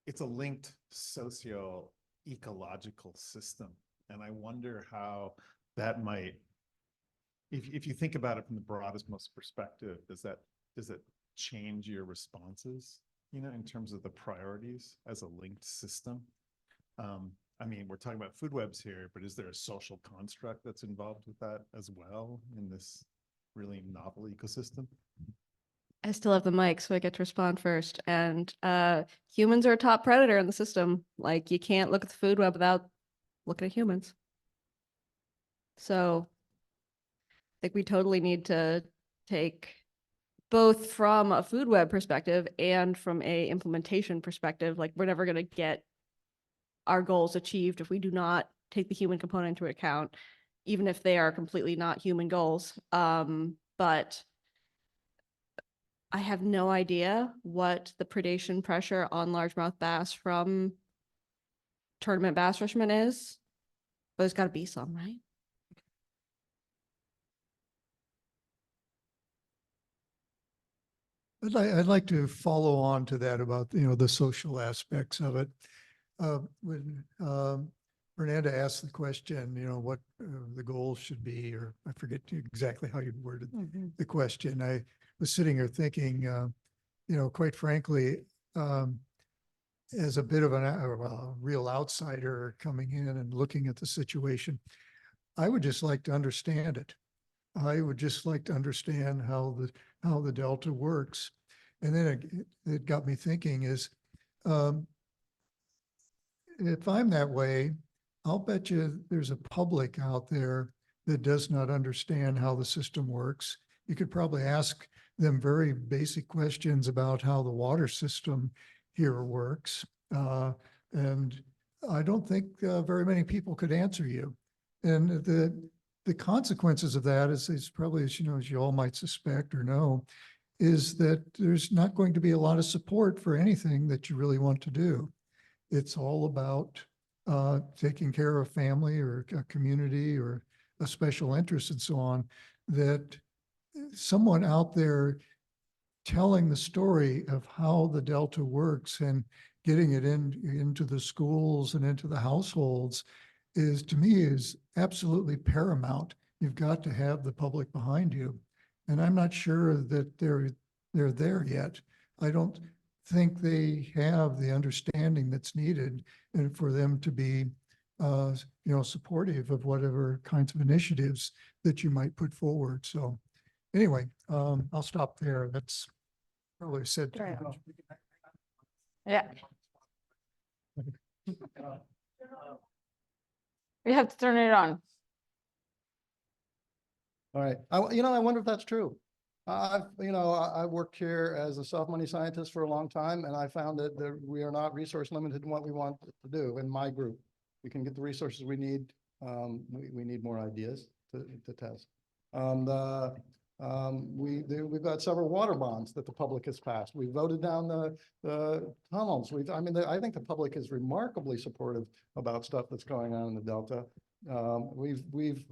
it's a linked socio-ecological system. And I wonder how that might, if you think about it from the broadest, most perspective, does it change your responses, you know, in terms of the priorities as a linked system? I mean, we're talking about food webs here, but is there a social construct that's involved with that as well in this really novel ecosystem? I still have the mic, so I get to respond first. And humans are a top predator in the system. Like you can't look at the food web without looking at humans. So I think we totally need to take both from a food web perspective and from a implementation perspective. Like we're never going to get our goals achieved if we do not take the human component into account, even if they are completely not human goals. But I have no idea what the predation pressure on largemouth bass from tournament bass fishermen is, but there's got to be some, right? I'd like to follow on to that about, you know, the social aspects of it. When Fernanda asked the question, you know, what the goals should be, or I forget exactly how you worded the question. I was sitting here thinking, you know, quite frankly, as a bit of a real outsider coming in and looking at the situation, I would just like to understand it. I would just like to understand how the Delta works. And then it got me thinking is, if I'm that way, I'll bet you there's a public out there that does not understand how the system works. You could probably ask them very basic questions about how the water system here works. And I don't think very many people could answer you. And the consequences of that is probably, as you know, as you all might suspect or know, is that there's not going to be a lot of support for anything that you really want to do. It's all about taking care of family or a community or a special interest and so on, that someone out there telling the story of how the Delta works and getting it into the schools and into the households is, to me, is absolutely paramount. You've got to have the public behind you. And I'm not sure that they're there yet. I don't think they have the understanding that's needed and for them to be, you know, supportive of whatever kinds of initiatives that you might put forward. So anyway, I'll stop there. That's probably said too Right. much. Yeah. We have to turn it on. All right. I wonder if that's true. I worked here as a soft money scientist for a long time, and I found that we are not resource limited in what we want to do in my group. We can get the resources we need. We need more ideas to test. We've got several water bonds that the public has passed. We voted down the tunnels. I think the public is remarkably supportive about stuff that's going on in the Delta. We've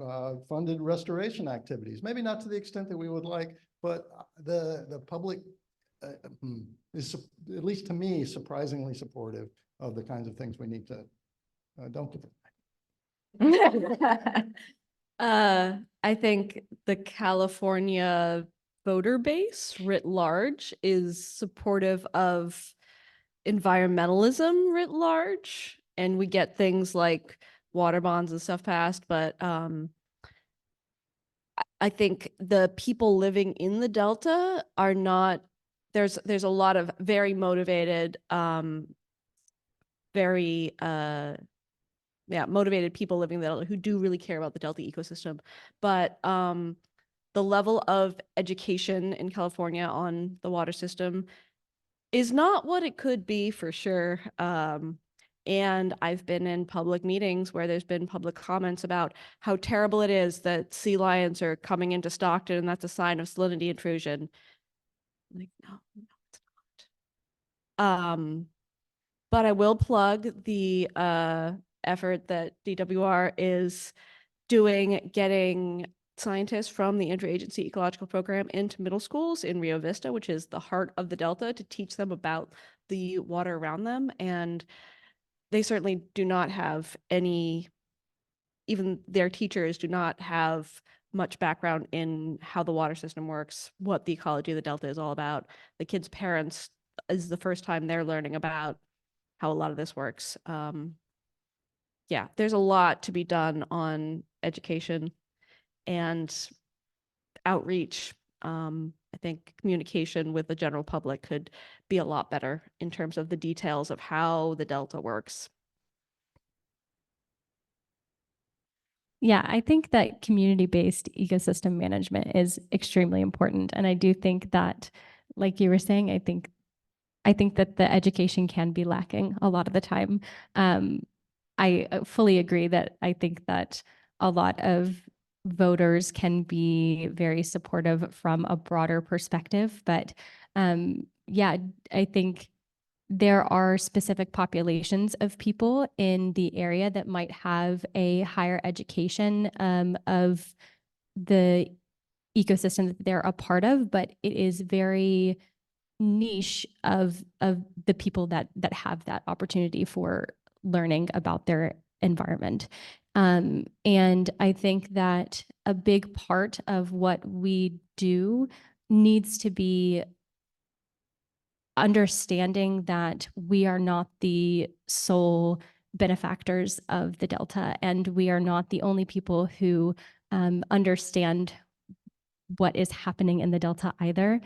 funded restoration activities, maybe not to the extent that we would like, but the public is, at least to me, surprisingly supportive of the kinds of things we need to, don't do. I think the California voter base writ large is supportive of environmentalism writ large, and we get things like water bonds and stuff passed, but I think the people living in the Delta are not, there's a lot of very motivated, very motivated people living in the Delta who do really care about the Delta ecosystem. But the level of education in California on the water system is not what it could be for sure. And I've been in public meetings where there's been public comments about how terrible it is that sea lions are coming into Stockton and that's a sign of salinity intrusion. Like, no, it's not. But I will plug the effort that DWR is doing, getting scientists from the Interagency Ecological Program into middle schools in Rio Vista, which is the heart of the Delta, to teach them about the water around them. And they certainly do not have any, even their teachers do not have much background in how the water system works, what the ecology of the Delta is all about. The kids' parents is the first time they're learning about how a lot of this works. Yeah, there's a lot to be done on education and outreach. I think communication with the general public could be a lot better in terms of the details of how the Delta works. Yeah, I think that community-based ecosystem management is extremely important. And I do think that, like you were saying, I think that the education can be lacking a lot of the time. I fully agree that I think that a lot of voters can be very supportive from a broader perspective, but yeah, I think there are specific populations of people in the area that might have a higher education of the ecosystem that they're a part of, but it is very niche of the people that have that opportunity for learning about their environment. And I think that a big part of what we do needs to be understanding that we are not the sole benefactors of the Delta, and we are not the only people who understand what is happening in the Delta either,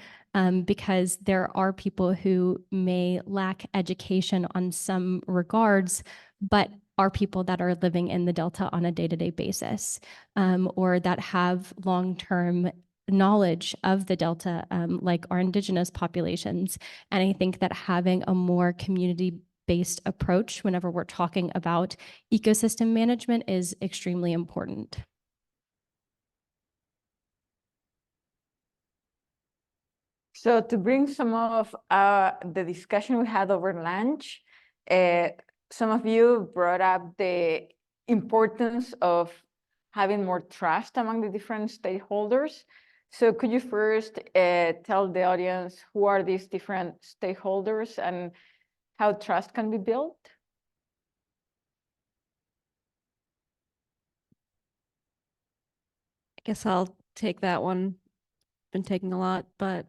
because there are people who may lack education on some regards, but are people that are living in the Delta on a day-to-day basis, or that have long-term knowledge of the Delta, like our Indigenous populations. And I think that having a more community-based approach whenever we're talking about ecosystem management is extremely important. So to bring some of the discussion we had over lunch, some of you brought up the importance of having more trust among the different stakeholders. So could you first tell the audience who are these different stakeholders and how trust can be built? I guess I'll take that one. Been taking a lot, but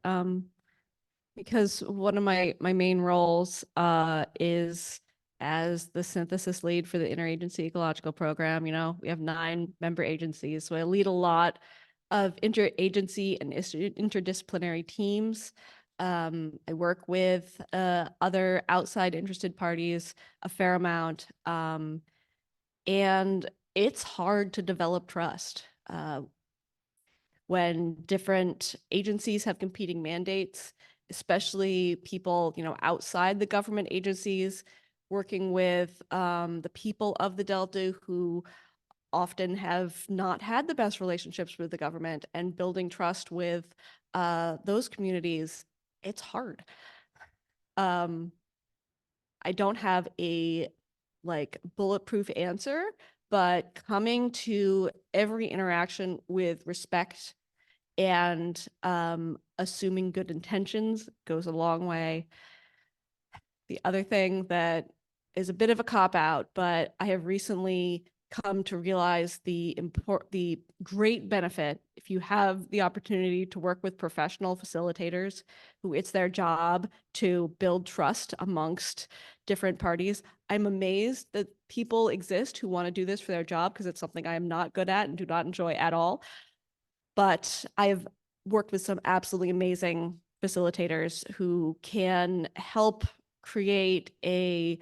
because one of my main roles is as the synthesis lead for the Interagency Ecological Program. You know, we have 9 member agencies, so I lead a lot of interagency and interdisciplinary teams. I work with other outside interested parties a fair amount, and it's hard to develop trust when different agencies have competing mandates, especially people, you know, outside the government agencies, working with the people of the Delta who often have not had the best relationships with the government, and building trust with those communities. It's hard. I don't have a bulletproof answer, but coming to every interaction with respect and assuming good intentions goes a long way. The other thing that is a bit of a cop out, but I have recently come to realize the great benefit if you have the opportunity to work with professional facilitators who it's their job to build trust amongst different parties. I'm amazed that people exist who want to do this for their job because it's something I am not good at and do not enjoy at all. But I've worked with some absolutely amazing facilitators who can help create a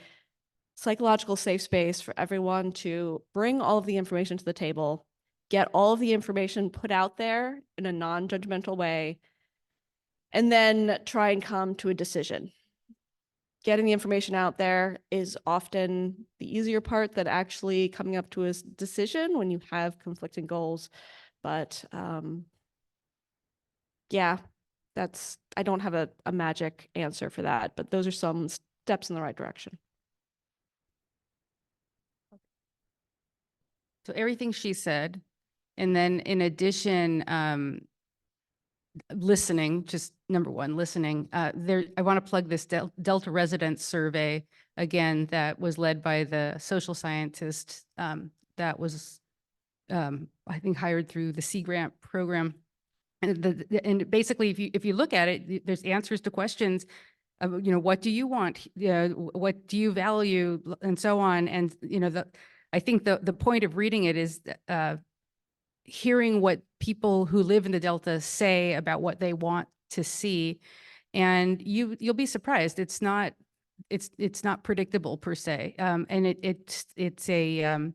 psychological safe space for everyone to bring all of the information to the table, get all of the information put out there in a non-judgmental way, and then try and come to a decision. Getting the information out there is often the easier part than actually coming up to a decision when you have conflicting goals. But yeah, I don't have a magic answer for that, but those are some steps in the right direction. So everything she said, and then in addition, listening, just number one, listening. I want to plug this Delta Residents Survey again that was led by the social scientist that was, I think, hired through the Sea Grant program. And basically, if you look at it, there's answers to questions. What do you want? What do you value, and so on. And I think the point of reading it is hearing what people who live in the Delta say about what they want to see, and you'll be surprised. It's not predictable per se, and it's a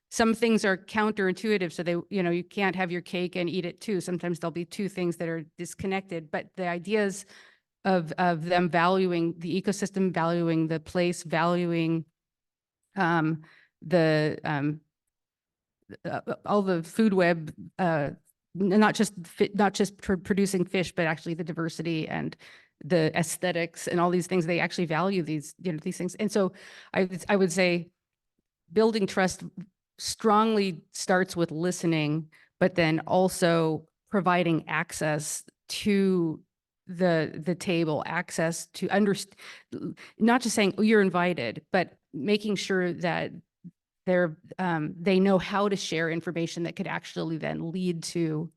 some things are counterintuitive. So you can't have your cake and eat it too. Sometimes there'll be two things that are disconnected. But the ideas of them valuing the ecosystem, valuing the place, valuing all the food web, not just producing fish, but actually the diversity and the aesthetics and all these things. They actually value these things. And so I would say building trust strongly starts with listening, but then also providing access to the table, access to not just saying, oh, you're invited, but making sure that they know how to share information that could actually then lead to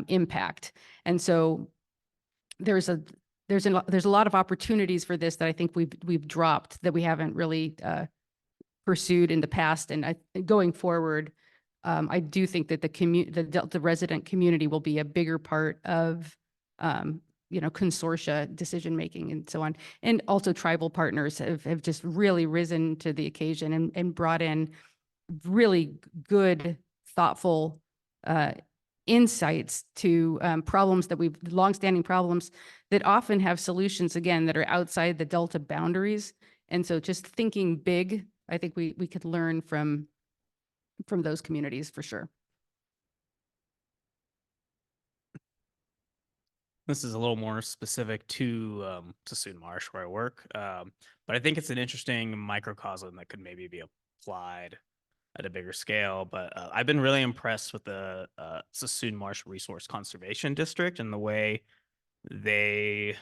impact. And so there's a lot of opportunities for this that I think we've dropped, that we haven't really pursued in the past. And going forward, I do think that the resident community will be a bigger part of consortia decision making and so on. And also tribal partners have just really risen to the occasion and brought in really good, thoughtful insights to longstanding problems that often have solutions, again, that are outside the Delta boundaries. And so just thinking big, I think we could learn from those communities for sure. This is a little more specific to Sassoon Marsh, where I work, but I think it's an interesting microcosm that could maybe be applied at a bigger scale. But I've been really impressed with the Sassoon Marsh Resource Conservation District and the way they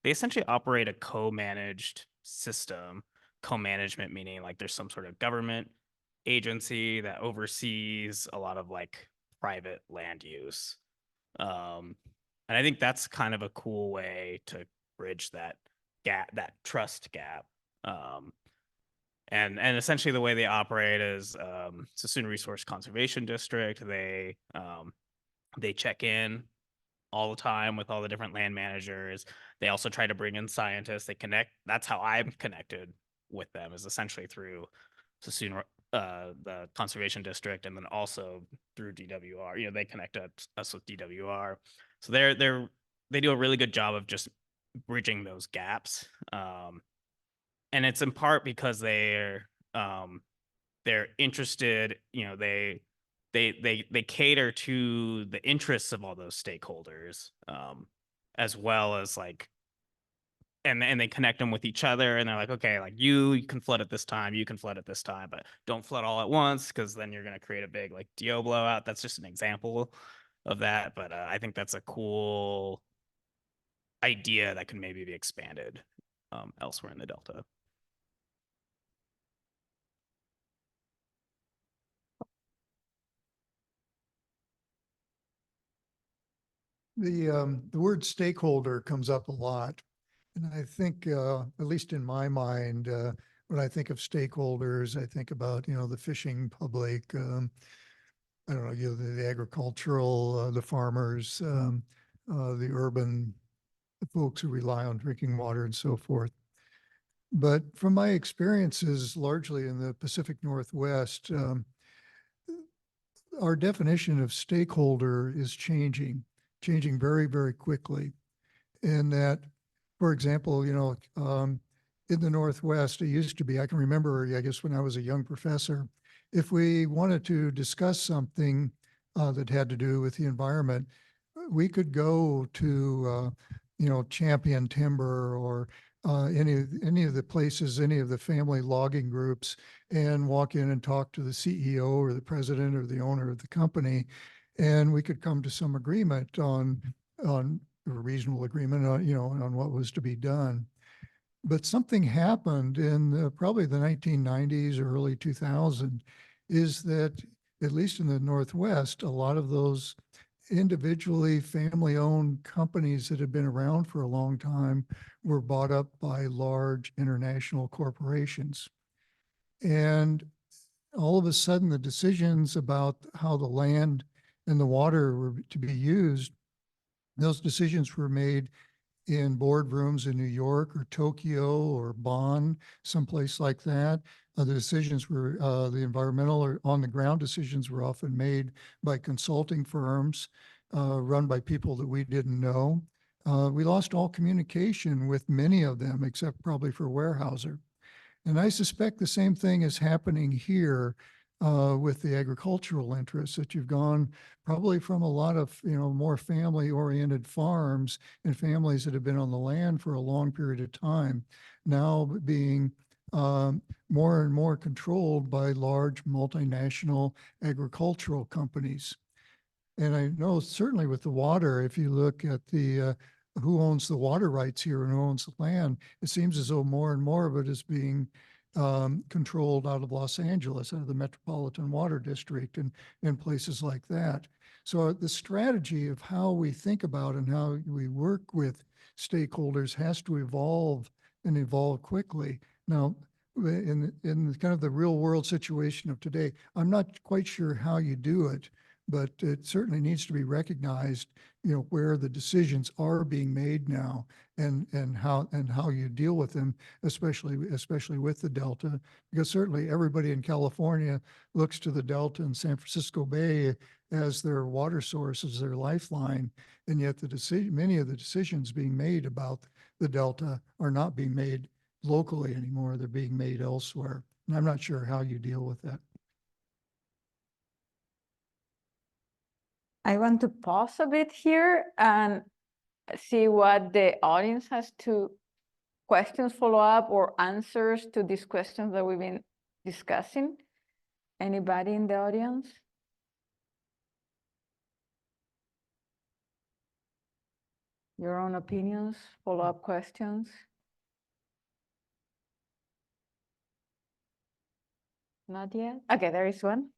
essentially operate a co-managed system. Co-management meaning like there's some sort of government agency that oversees a lot of like private land use. And I think that's kind of a cool way to bridge that gap, that trust gap. And essentially the way they operate is Sassoon Resource Conservation District. They check in all the time with all the different land managers. They also try to bring in scientists. They connect. That's how I'm connected with them, is essentially through Sassoon, the Conservation District, and then also through DWR. They connect us with DWR. So they do a really good job of just bridging those gaps. And it's in part because they're interested, they cater to the interests of all those stakeholders, as well as like, and they connect them with each other, and they're like, okay, like you can flood at this time, you can flood at this time, but don't flood all at once, because then you're going to create a big like DO blowout. That's just an example of that. But I think that's a cool idea that can maybe be expanded elsewhere in the Delta. The word stakeholder comes up a lot. And I think, at least in my mind, when I think of stakeholders, I think about, the fishing public, I don't know, the agricultural, the farmers, the urban folks who rely on drinking water and so forth. But from my experiences, largely in the Pacific Northwest, our definition of stakeholder is changing very, very quickly. And that, for example, in the Northwest, it used to be, I can remember, I guess when I was a young professor, if we wanted to discuss something that had to do with the environment, we could go to, Champion Timber or any of the places, any of the family logging groups, and walk in and talk to the CEO or the president or the owner of the company, and we could come to some agreement on a reasonable agreement on, on what was to be done. But something happened in probably the 1990s or early 2000, is that at least in the Northwest, a lot of those individually family-owned companies that had been around for a long time were bought up by large international corporations. And all of a sudden, the decisions about how the land and the water were to be used, those decisions were made in boardrooms in New York or Tokyo or Bonn, someplace like that. The decisions were, the environmental or on the ground decisions were often made by consulting firms run by people that we didn't know. We lost all communication with many of them, except probably for Weyerhaeuser. And I suspect the same thing is happening here with the agricultural interests, that you've gone probably from a lot of, more family-oriented farms and families that have been on the land for a long period of time, now being more and more controlled by large multinational agricultural companies. And I know certainly with the water, if you look at the who owns the water rights here and who owns the land, it seems as though more and more of it is being controlled out of Los Angeles, out of the Metropolitan Water District and places like that. So the strategy of how we think about and how we work with stakeholders has to evolve and evolve quickly. Now, in kind of the real world situation of today, I'm not quite sure how you do it, but it certainly needs to be recognized, where the decisions are being made now and how you deal with them, especially with the Delta, because certainly everybody in California looks to the Delta and San Francisco Bay as their water source, as their lifeline, and yet many of the decisions being made about the Delta are not being made locally anymore. They're being made elsewhere. And I'm not sure how you deal with that. I want to pause a bit here and see what the audience has to questions, follow up, or answers to these questions that we've been discussing. Anybody in the audience? Your own opinions, follow-up questions? Not yet? Okay, there is one.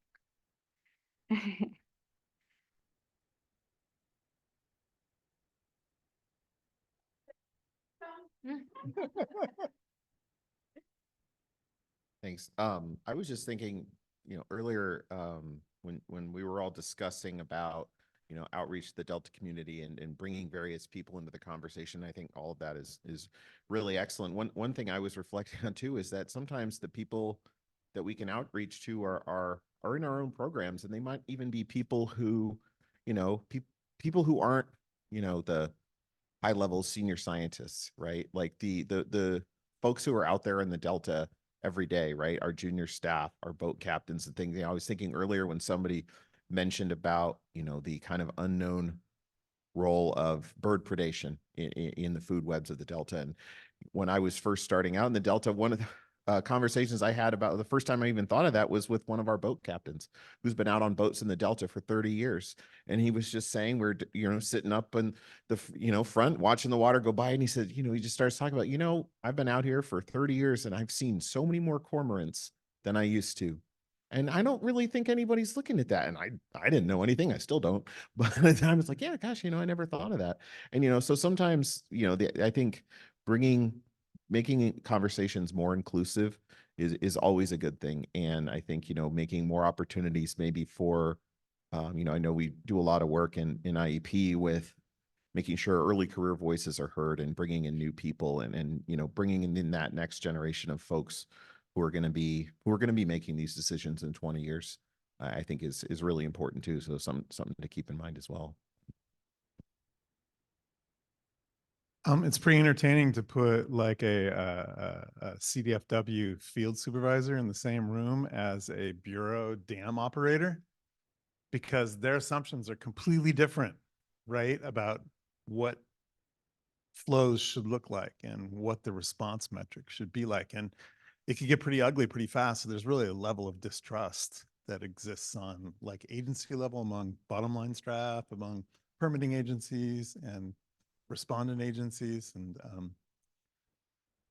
Thanks. I was just thinking, earlier, when we were all discussing about, outreach to the Delta community and bringing various people into the conversation, I think all of that is really excellent. One thing I was reflecting on too is that sometimes the people that we can outreach to are in our own programs, and they might even be people who, people who aren't, the high level senior scientists, right? Like the folks who are out there in the Delta every day, right? Our junior staff, our boat captains and things. I was thinking earlier when somebody mentioned about, the kind of unknown role of bird predation in the food webs of the Delta. And when I was first starting out in the Delta, one of the conversations I had about the first time I even thought of that was with one of our boat captains who's been out on boats in the Delta for 30 years. And he was just saying, we're, sitting up in the, front watching the water go by. And he said, he just starts talking about, I've been out here for 30 years and I've seen so many more cormorants than I used to. And I don't really think anybody's looking at that. And I didn't know anything. I still don't. But at the time it's like, yeah, gosh, I never thought of that. And, so sometimes, I think making conversations more inclusive is always a good thing. And I think, making more opportunities maybe for, I know we do a lot of work in IEP with making sure early career voices are heard and bringing in new people and bringing in that next generation of folks who are going to be making these decisions in 20 years, I think is really important too. So something to keep in mind as well. It's pretty entertaining to put like a CDFW field supervisor in the same room as a bureau dam operator, because their assumptions are completely different, right? About what flows should look like and what the response metrics should be like. And it could get pretty ugly pretty fast. So there's really a level of distrust that exists on like agency level among bottom line staff, among permitting agencies and respondent agencies. And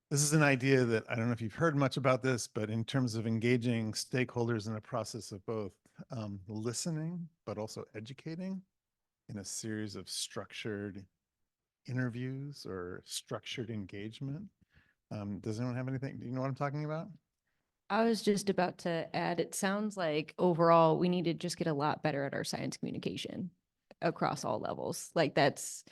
this is an idea that I don't know if you've heard much about this, but in terms of engaging stakeholders in a process of both listening, but also educating in a series of structured interviews or structured engagement. Does anyone have anything? Do you know what I'm talking about? I was just about to add, it sounds like overall we need to just get a lot better at our science communication across all levels. Like that's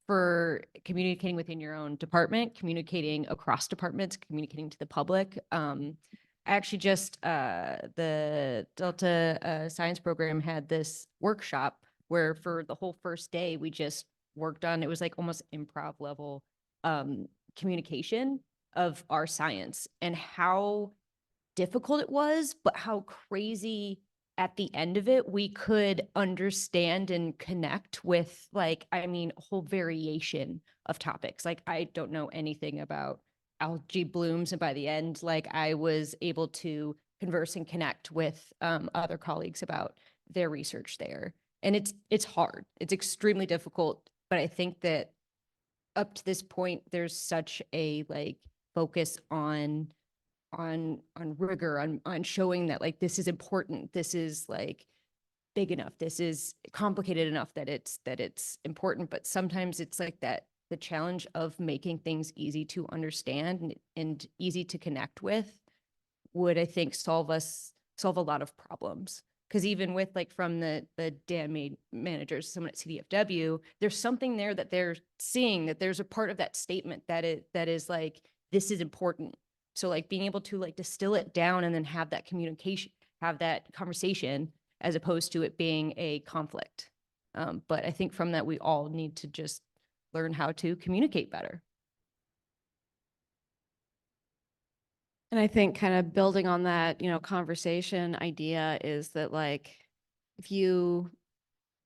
for communicating within your own department, communicating across departments, communicating to the public. I actually just, the Delta Science Program had this workshop where for the whole first day, we just worked on, it was like almost improv level communication of our science and how difficult it was, but how crazy at the end of it we could understand and connect with like, I mean, a whole variation of topics. Like I don't know anything about algae blooms, and by the end, like I was able to converse and connect with other colleagues about their research there. And it's hard. It's extremely difficult, but I think that up to this point, there's such a like focus on rigor, on showing that like this is important, this is like big enough, this is complicated enough that it's important. But sometimes it's like that the challenge of making things easy to understand and easy to connect with would, I think, solve a lot of problems. Because even with like from the dam managers, someone at CDFW, there's something there that they're seeing, that there's a part of that statement that is like, this is important. So like being able to like distill it down and then have that communication, have that conversation, as opposed to it being a conflict. But I think from that, we all need to just learn how to communicate better. And I think kind of building on that, conversation idea is that like, if you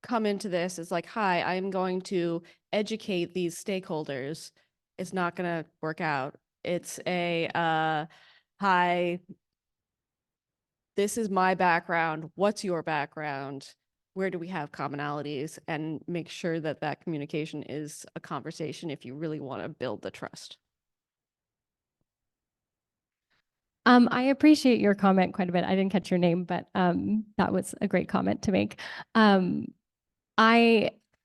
come into this, it's like, hi, I'm going to educate these stakeholders. It's not going to work out. It's a, hi, this is my background. What's your background? Where do we have commonalities? And make sure that that communication is a conversation if you really want to build the trust. I appreciate your comment quite a bit. I didn't catch your name, but that was a great comment to make. I'm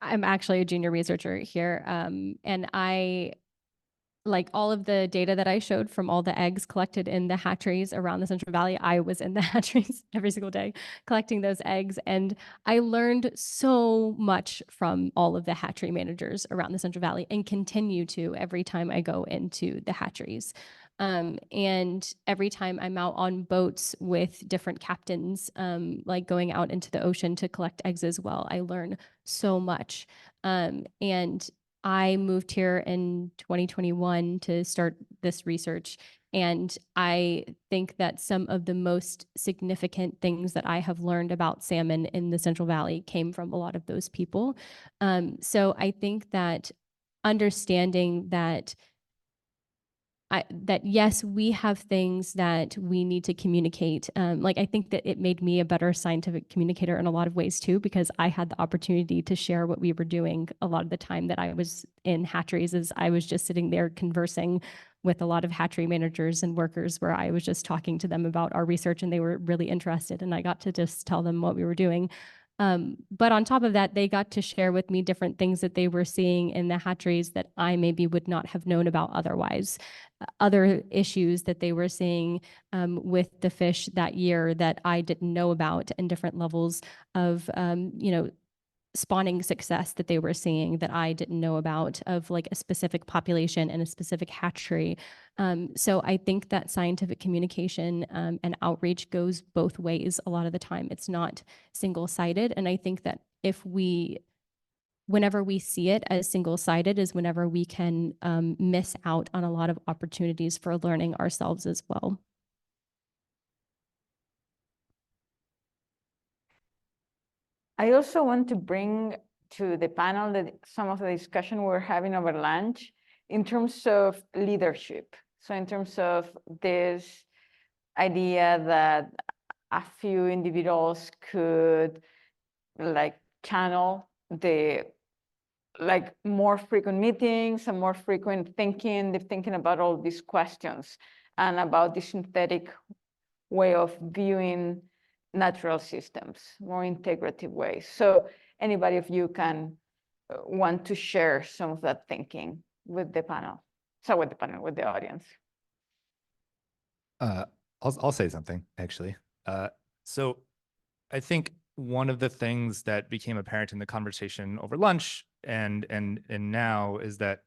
actually a junior researcher here, and I like all of the data that I showed from all the eggs collected in the hatcheries around the Central Valley. I was in the hatcheries every single day collecting those eggs, and I learned so much from all of the hatchery managers around the Central Valley and continue to every time I go into the hatcheries. And every time I'm out on boats with different captains, like going out into the ocean to collect eggs as well, I learn so much. And I moved here in 2021 to start this research. And I think that some of the most significant things that I have learned about salmon in the Central Valley came from a lot of those people. So I think that understanding that yes, we have things that we need to communicate. Like I think that it made me a better scientific communicator in a lot of ways too, because I had the opportunity to share what we were doing a lot of the time that I was in hatcheries, as I was just sitting there conversing with a lot of hatchery managers and workers where I was just talking to them about our research and they were really interested and I got to just tell them what we were doing. But on top of that, they got to share with me different things that they were seeing in the hatcheries that I maybe would not have known about otherwise. Other issues that they were seeing with the fish that year that I didn't know about, and different levels of, spawning success that they were seeing that I didn't know about, of like a specific population and a specific hatchery. So I think that scientific communication and outreach goes both ways a lot of the time. It's not single-sided. And I think that whenever we see it as single-sided is whenever we can miss out on a lot of opportunities for learning ourselves as well. I also want to bring to the panel that some of the discussion we're having over lunch in terms of leadership. So in terms of this idea that a few individuals could like channel the like more frequent meetings and more frequent thinking, thinking about all these questions and about the synthetic way of viewing natural systems, more integrative ways. So anybody of you can want to share some of that thinking with the panel. So with the audience. I'll say something actually. So I think one of the things that became apparent in the conversation over lunch and now is that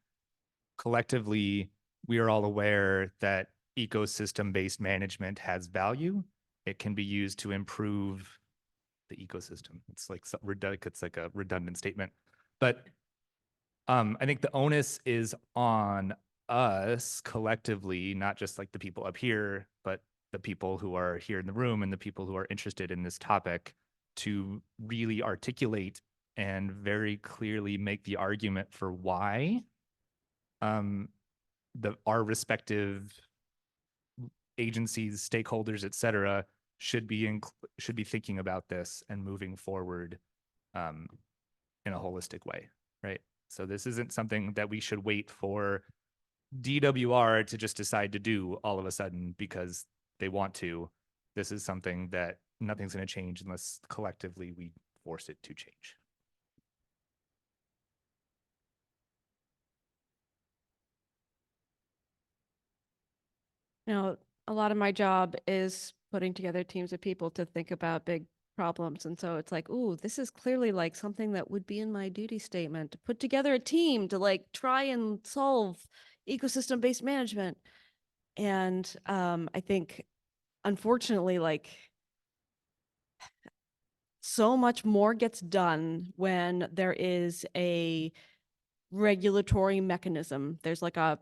collectively we are all aware that ecosystem-based management has value. It can be used to improve the ecosystem. It's like it's like a redundant statement, but I think the onus is on us collectively, not just like the people up here, but the people who are here in the room and the people who are interested in this topic, to really articulate and very clearly make the argument for why our respective agencies, stakeholders, et cetera, should be thinking about this and moving forward in a holistic way, right? So this isn't something that we should wait for DWR to just decide to do all of a sudden because they want to. This is something that nothing's going to change unless collectively we force it to change. Now, a lot of my job is putting together teams of people to think about big problems. And so it's like, ooh, this is clearly like something that would be in my duty statement, to put together a team to like try and solve ecosystem-based management. And I think, unfortunately, like so much more gets done when there is a regulatory mechanism. There's like a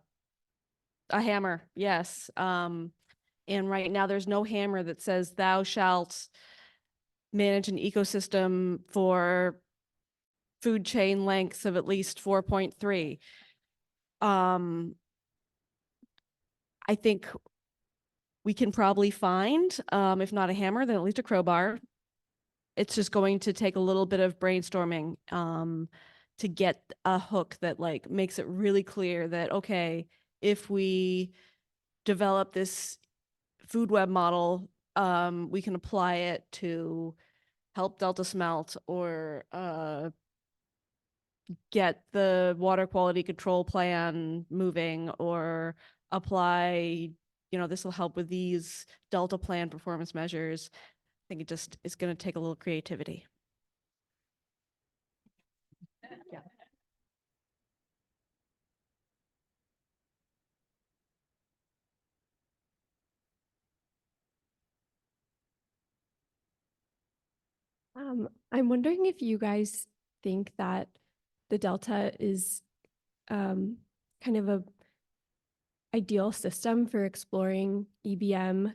hammer, yes. And right now there's no hammer that says thou shalt manage an ecosystem for food chain lengths of at least 4.3. I think we can probably find, if not a hammer, then at least a crowbar. It's just going to take a little bit of brainstorming to get a hook that like makes it really clear that, okay, if we develop this food web model, we can apply it to help Delta smelt or get the water quality control plan moving, or apply, this will help with these Delta plan performance measures. I think it just is going to take a little creativity. Yeah. I'm wondering if you guys think that the Delta is kind of a ideal system for exploring EBM,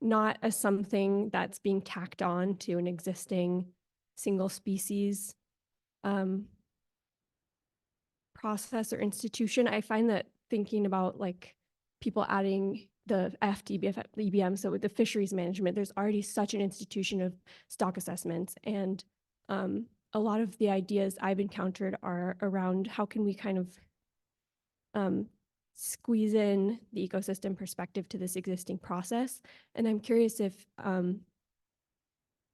not as something that's being tacked on to an existing single species process or institution. I find that thinking about like people adding the FDBF, EBM, so with the fisheries management, there's already such an institution of stock assessments. And a lot of the ideas I've encountered are around how can we kind of squeeze in the ecosystem perspective to this existing process. And I'm curious if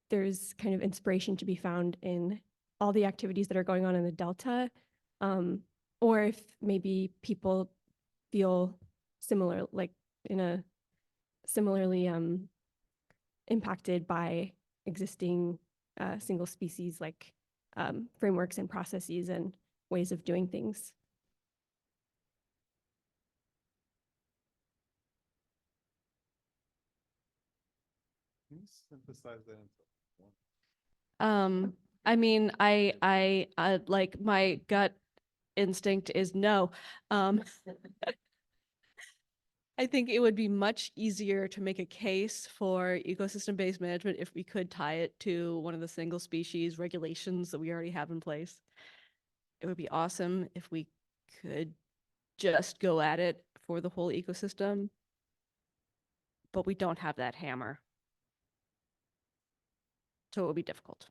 there's kind of inspiration to be found in all the activities that are going on in the Delta, or if maybe people feel similar, like in a similarly impacted by existing single species like frameworks and processes and ways of doing things. Can you synthesize that into one? I mean, I like my gut instinct is no. I think it would be much easier to make a case for ecosystem-based management if we could tie it to one of the single species regulations that we already have in place. It would be awesome if we could just go at it for the whole ecosystem, but we don't have that hammer. So it would be difficult.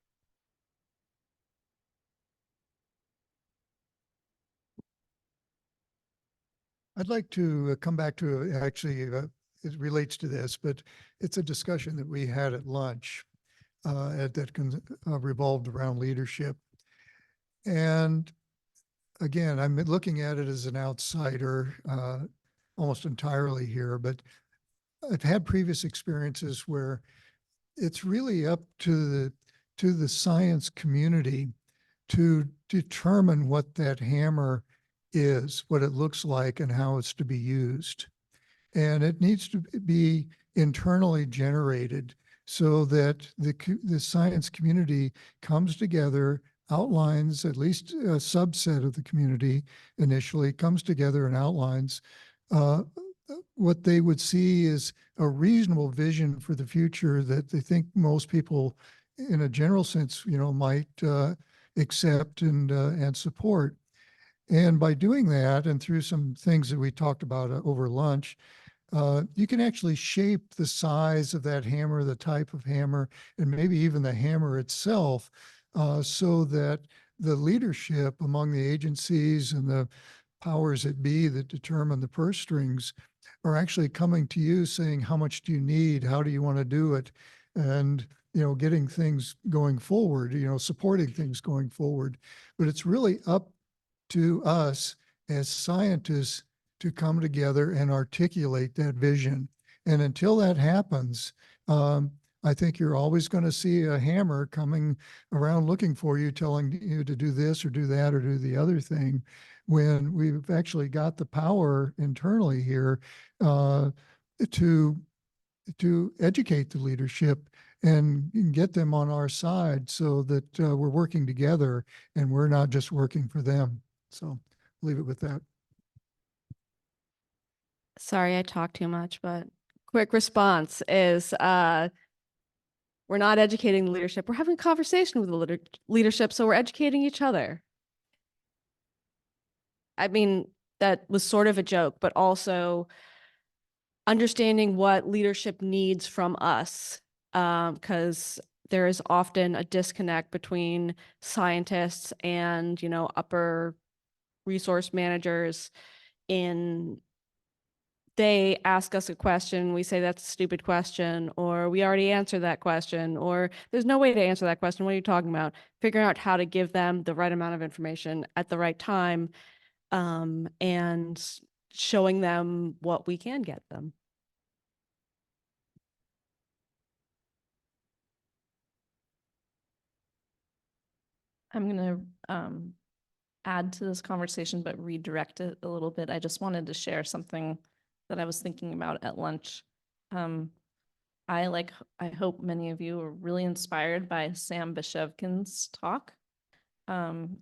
I'd like to come back to actually, it relates to this, but it's a discussion that we had at lunch revolved around leadership. And again, I'm looking at it as an outsider almost entirely here, but I've had previous experiences where it's really up to the science community to determine what that hammer is, what it looks like, and how it's to be used. And it needs to be internally generated so that the science community comes together, outlines, at least a subset of the community initially comes together and outlines what they would see is a reasonable vision for the future that they think most people in a general sense, might accept and support. And by doing that, and through some things that we talked about over lunch, you can actually shape the size of that hammer, the type of hammer, and maybe even the hammer itself, so that the leadership among the agencies and the powers that be that determine the purse strings are actually coming to you saying, how much do you need? How do you want to do it? And, getting things going forward, supporting things going forward. But it's really up to us as scientists to come together and articulate that vision. And until that happens, I think you're always going to see a hammer coming around looking for you, telling you to do this or do that or do the other thing, when we've actually got the power internally here to educate the leadership and get them on our side so that we're working together and we're not just working for them. So leave it with that. Sorry, I talk too much, but quick response is we're not educating the leadership. We're having a conversation with the leadership, so we're educating each other. I mean, that was sort of a joke, but also understanding what leadership needs from us, because there is often a disconnect between scientists and, upper resource managers. They ask us a question, we say that's a stupid question, or we already answered that question, or there's no way to answer that question. What are you talking about? Figuring out how to give them the right amount of information at the right time, and showing them what we can get them. I'm going to add to this conversation, but redirect it a little bit. I just wanted to share something that I was thinking about at lunch. I hope many of you are really inspired by Sam Beshevkin's talk.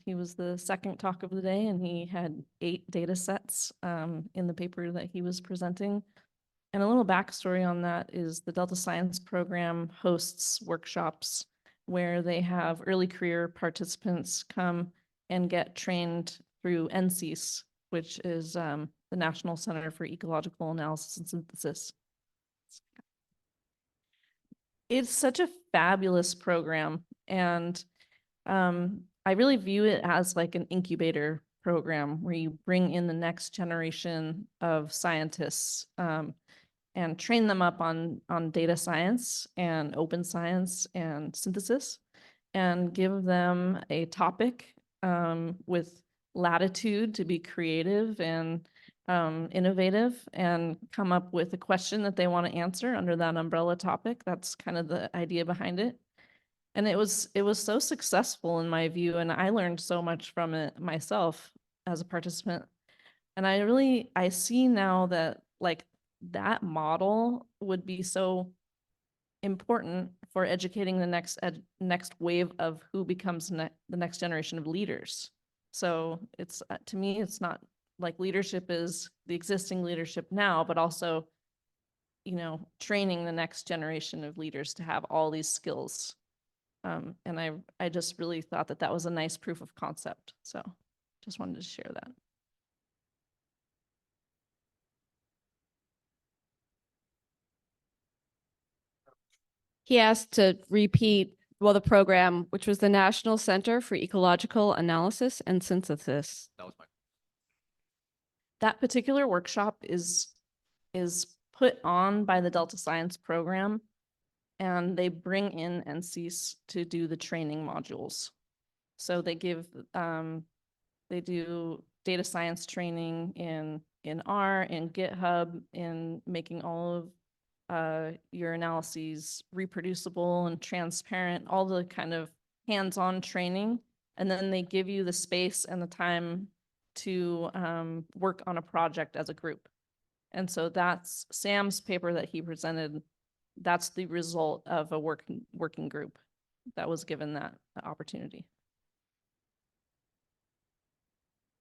He was the second talk of the day, and he had 8 data sets in the paper that he was presenting. And a little backstory on that is the Delta Science Program hosts workshops where they have early career participants come and get trained through NCEAS, which is the National Center for Ecological Analysis and Synthesis. It's such a fabulous program, and I really view it as like an incubator program where you bring in the next generation of scientists and train them up on data science and open science and synthesis, and give them a topic with latitude to be creative and innovative and come up with a question that they want to answer under that umbrella topic. That's kind of the idea behind it. And it was so successful in my view, and I learned so much from it myself as a participant. And I see now that like that model would be so important for educating the next wave of who becomes the next generation of leaders. So it's to me, it's not like leadership is the existing leadership now, but also, you know, training the next generation of leaders to have all these skills. And I just really thought that that was a nice proof of concept. So just wanted to share that. He asked to repeat, well, the program, which was the National Center for Ecological Analysis and Synthesis. That was my. That particular workshop is put on by the Delta Science program, and they bring in NCs to do the training modules. So they give they do data science training in R, in GitHub, in making all of your analyses reproducible and transparent, all the kind of hands-on training. And then they give you the space and the time to work on a project as a group. And so that's Sam's paper that he presented. That's the result of a working group that was given that opportunity.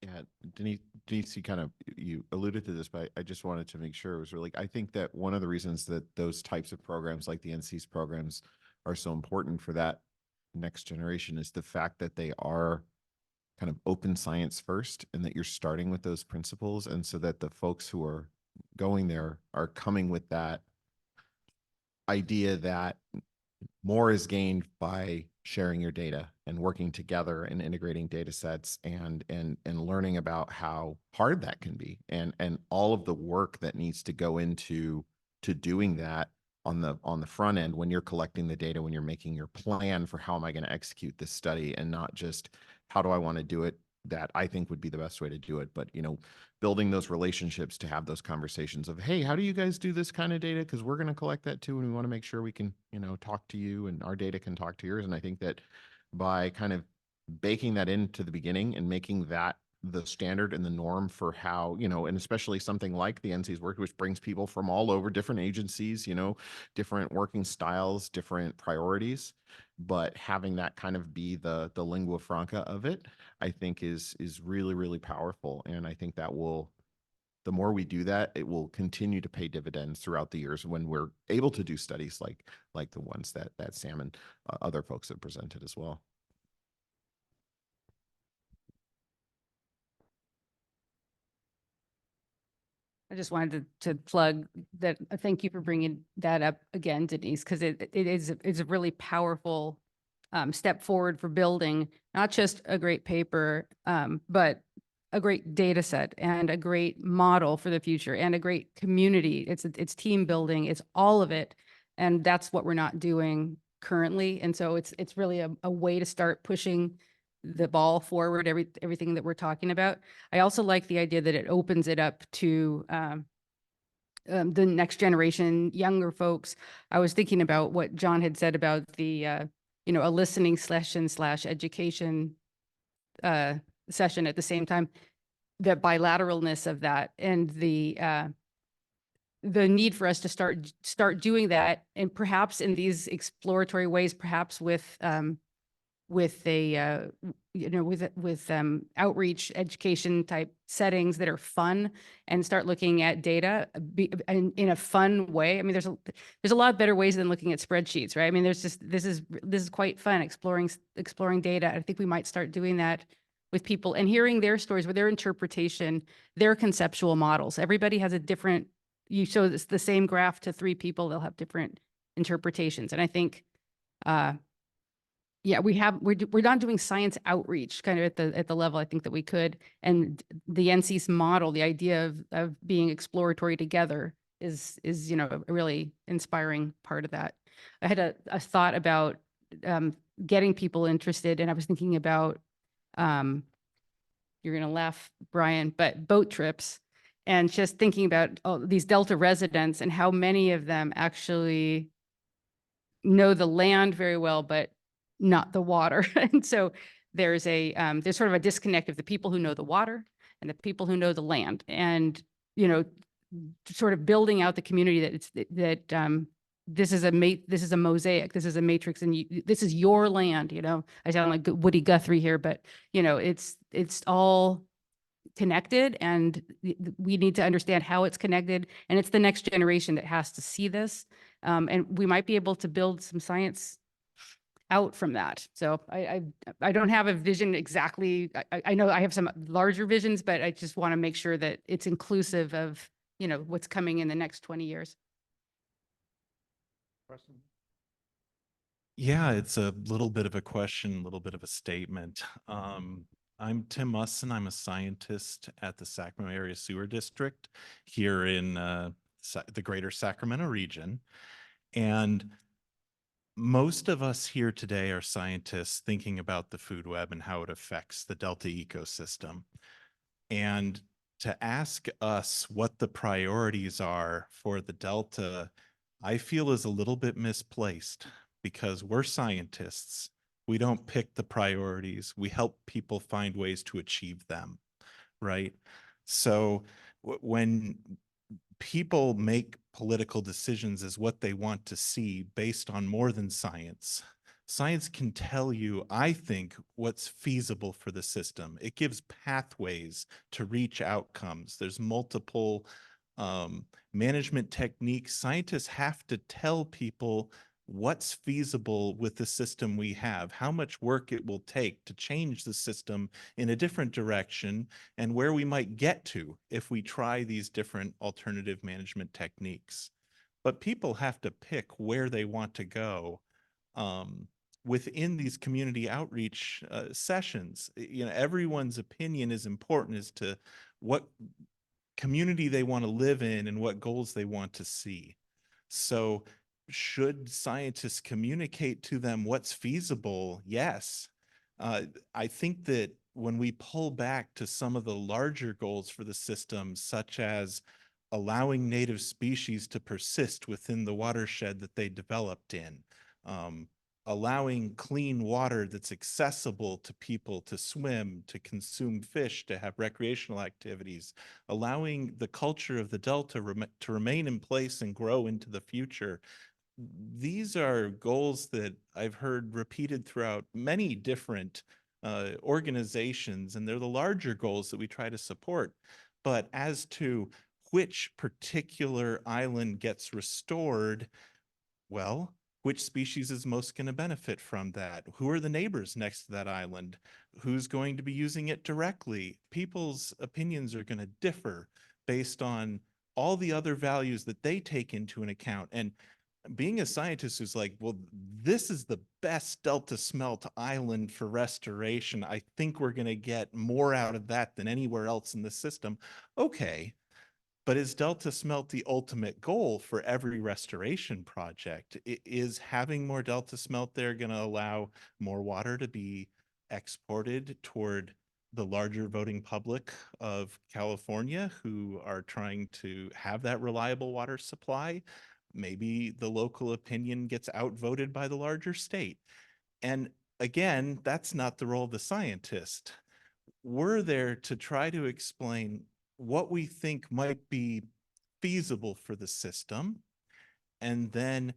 Yeah, Denise, you alluded to this, but I just wanted to make sure it was really, I think that one of the reasons that those types of programs like the NC's programs are so important for that next generation is the fact that they are kind of open science first, and that you're starting with those principles. And so that the folks who are going there are coming with that idea that more is gained by sharing your data and working together and integrating data sets and learning about how hard that can be, and all of the work that needs to go into doing that on the front end when you're collecting the data, when you're making your plan for how am I going to execute this study, and not just how do I want to do it, that I think would be the best way to do it. But, you know, building those relationships to have those conversations of, hey, how do you guys do this kind of data? Because we're going to collect that too, and we want to make sure we can, you know, talk to you and our data can talk to yours. And I think that by kind of baking that into the beginning and making that the standard and the norm for how, you know, and especially something like the NC's work, which brings people from all over different agencies, you know, different working styles, different priorities, but having that kind of be the lingua franca of it, I think is really, really powerful. And I think that will, the more we do that, it will continue to pay dividends throughout the years when we're able to do studies like the ones that Sam and other folks have presented as well. I just wanted to plug that. Thank you for bringing that up again, Denise, because it's a really powerful step forward for building not just a great paper, but a great data set and a great model for the future and a great community. It's team building. It's all of it, and that's what we're not doing currently. And so it's really a way to start pushing the ball forward, everything that we're talking about. I also like the idea that it opens it up to the next generation, younger folks. I was thinking about what John had said about the, you know, a listening session / education session at the same time, the bilateralness of that, and the need for us to start doing that, and perhaps in these exploratory ways, perhaps with a you know, with outreach education type settings that are fun, and start looking at data in a fun way. I mean, there's a lot better ways than looking at spreadsheets, right? I mean, there's just this is quite fun, exploring data. I think we might start doing that with people and hearing their stories, with their interpretation, their conceptual models. Everybody has a different. You show this the same graph to 3 people, they'll have different interpretations, and I think yeah, we're not doing science outreach kind of at the level I think that we could. And the NC's model, the idea of being exploratory together is, you know, a really inspiring part of that. I had a thought about getting people interested, and I was thinking about, you're gonna laugh, Brian, but boat trips, and just thinking about these Delta residents and how many of them actually know the land very well, but not the water. And so there's sort of a disconnect of the people who know the water and the people who know the land, and, you know, sort of building out the community this is a mosaic, this is a matrix, and this is your land. You know, I sound like Woody Guthrie here, but you know, it's all connected, and we need to understand how it's connected, and it's the next generation that has to see this. And we might be able to build some science out from that. So I don't have a vision exactly. I know I have some larger visions, but I just want to make sure that it's inclusive of, you know, what's coming in the next 20 years. Yeah, it's a little bit of a question, a little bit of a statement. I'm Tim Musson. I'm a scientist at the Sacramento Area Sewer District here in the greater Sacramento region. And most of us here today are scientists thinking about the food web and how it affects the Delta ecosystem. And to ask us what the priorities are for the Delta, I feel is a little bit misplaced, because we're scientists. We don't pick the priorities. We help people find ways to achieve them, right? So when people make political decisions as what they want to see based on more than science, science can tell you, I think, what's feasible for the system. It gives pathways to reach outcomes. There's multiple management techniques. Scientists have to tell people what's feasible with the system we have, how much work it will take to change the system in a different direction, and where we might get to if we try these different alternative management techniques. But people have to pick where they want to go within these community outreach sessions. You know, everyone's opinion is important as to what community they want to live in and what goals they want to see. So should scientists communicate to them what's feasible? Yes. I think that when we pull back to some of the larger goals for the system, such as allowing native species to persist within the watershed that they developed in, allowing clean water that's accessible to people to swim, to consume fish, to have recreational activities, allowing the culture of the Delta to remain in place and grow into the future. These are goals that I've heard repeated throughout many different organizations, and they're the larger goals that we try to support. But as to which particular island gets restored, well, which species is most going to benefit from that? Who are the neighbors next to that island? Who's going to be using it directly? People's opinions are going to differ based on all the other values that they take into an account. And being a scientist who's like, well, this is the best Delta smelt island for restoration, I think we're going to get more out of that than anywhere else in the system. Okay. But is Delta smelt the ultimate goal for every restoration project? Is having more Delta smelt there going to allow more water to be exported toward the larger voting public of California who are trying to have that reliable water supply? Maybe the local opinion gets outvoted by the larger state. And again, that's not the role of the scientist. We're there to try to explain what we think might be feasible for the system, and then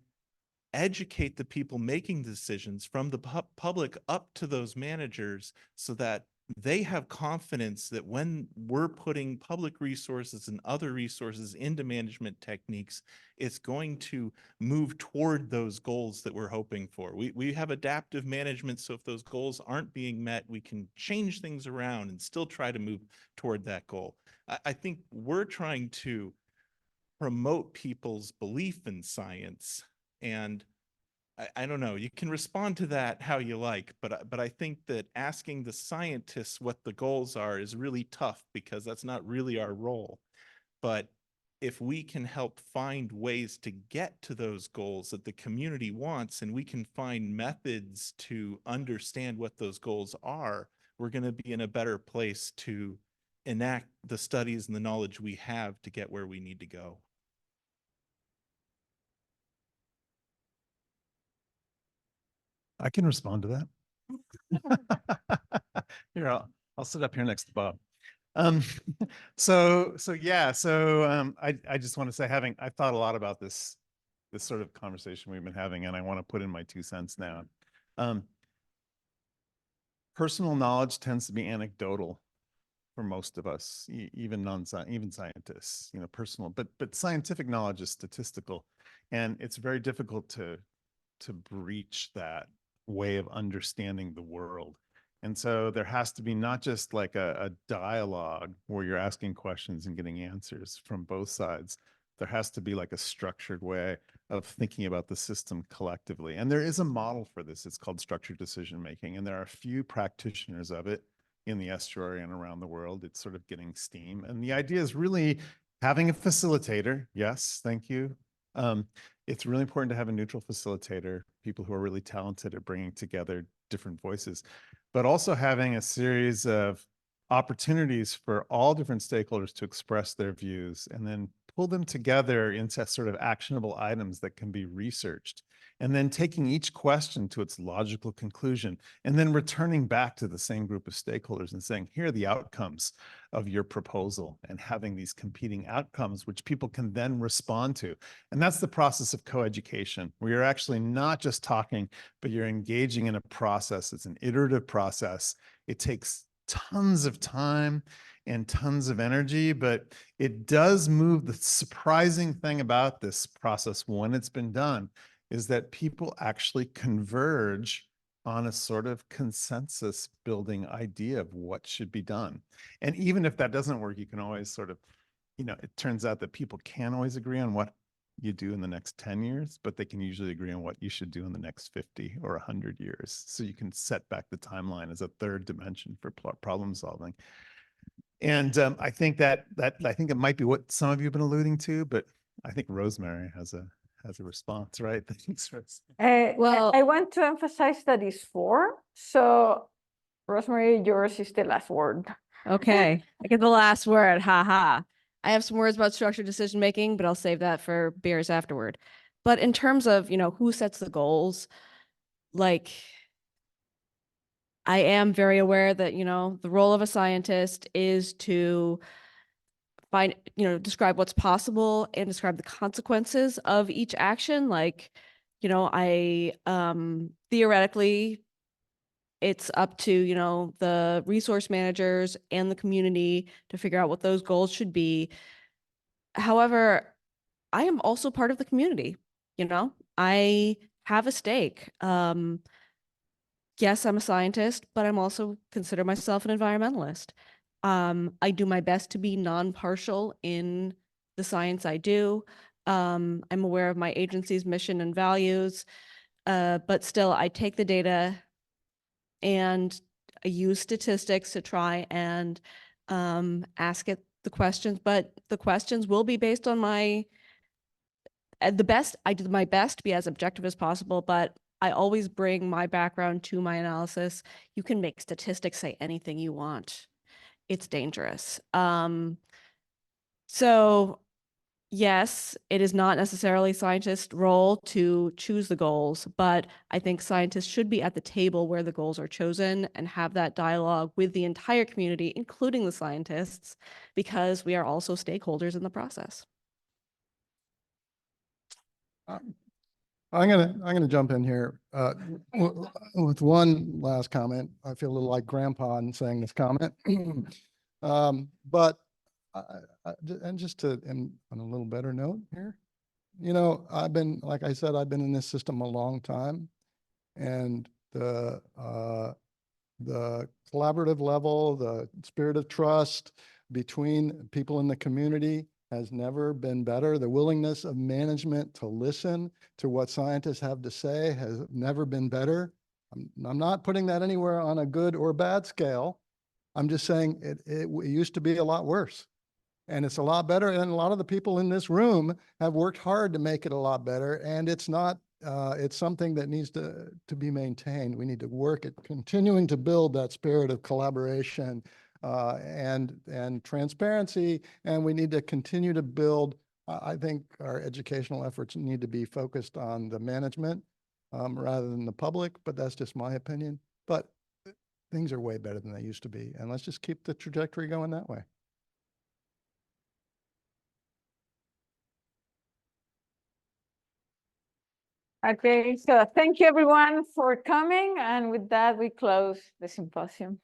educate the people making decisions from the public up to those managers so that they have confidence that when we're putting public resources and other resources into management techniques, it's going to move toward those goals that we're hoping for. We have adaptive management, so if those goals aren't being met, we can change things around and still try to move toward that goal. I think we're trying to promote people's belief in science and I don't know, you can respond to that how you like, but I think that asking the scientists what the goals are is really tough because that's not really our role. But if we can help find ways to get to those goals that the community wants, and we can find methods to understand what those goals are, we're going to be in a better place to enact the studies and the knowledge we have to get where we need to go. I can respond to that. Here, I'll sit up here next to Bob. So I just want to say, I thought a lot about this sort of conversation we've been having, and I want to put in my 2 cents now. Personal knowledge tends to be anecdotal for most of us, even scientists, personal, but scientific knowledge is statistical, and it's very difficult to breach that way of understanding the world. And so there has to be not just like a dialogue where you're asking questions and getting answers from both sides. There has to be like a structured way of thinking about the system collectively. And there is a model for this. It's called structured decision making. And there are a few practitioners of it in the estuary and around the world. It's sort of getting steam. And the idea is really having a facilitator. Yes, thank you. It's really important to have a neutral facilitator, people who are really talented at bringing together different voices, but also having a series of opportunities for all different stakeholders to express their views and then pull them together into sort of actionable items that can be researched, and then taking each question to its logical conclusion, and then returning back to the same group of stakeholders and saying, here are the outcomes of your proposal, and having these competing outcomes, which people can then respond to. And that's the process of coeducation, where you're actually not just talking, but you're engaging in a process. It's an iterative process. It takes tons of time and tons of energy, but it does move. The surprising thing about this process, when it's been done, is that people actually converge on a sort of consensus building idea of what should be done. And even if that doesn't work, you can always sort of, it turns out that people can't always agree on what you do in the next 10 years, but they can usually agree on what you should do in the next 50 or 100 years. So you can set back the timeline as a third dimension for problem solving. And I think that it might be what some of you have been alluding to, but I think Rosemary has a response, right? Thanks, Rose. Well, I want to emphasize that it's 4. So Rosemary, yours is the last word. Okay, I get the last word. Ha ha. I have some words about structured decision making, but I'll save that for beers afterward. But in terms of, who sets the goals, like, I am very aware that, the role of a scientist is to find, describe what's possible and describe the consequences of each action. Like, I theoretically, it's up to, the resource managers and the community to figure out what those goals should be. However, I am also part of the community, I have a stake. Yes, I'm a scientist, but I'm also consider myself an environmentalist. I do my best to be non-partial in the science I do. I'm aware of my agency's mission and values, but still I take the data and I use statistics to try and ask it the questions, but the questions will be based on I do my best to be as objective as possible, but I always bring my background to my analysis. You can make statistics say anything you want. It's dangerous. So yes, it is not necessarily scientists' role to choose the goals, but I think scientists should be at the table where the goals are chosen and have that dialogue with the entire community, including the scientists, because we are also stakeholders in the process. I'm gonna jump in here with one last comment. I feel a little like grandpa in saying this comment, but and just to end on a little better note here, like I said, I've been in this system a long time, and the collaborative level, the spirit of trust between people in the community has never been better. The willingness of management to listen to what scientists have to say has never been better. I'm not putting that anywhere on a good or bad scale. I'm just saying it used to be a lot worse. And it's a lot better. And a lot of the people in this room have worked hard to make it a lot better. And it's not, it's something that needs to be maintained. We need to work at continuing to build that spirit of collaboration and transparency. And we need to continue to build, I think our educational efforts need to be focused on the management rather than the public, but that's just my opinion. But things are way better than they used to be. And let's just keep the trajectory going that way. Okay, so thank you everyone for coming. And with that, we close the symposium.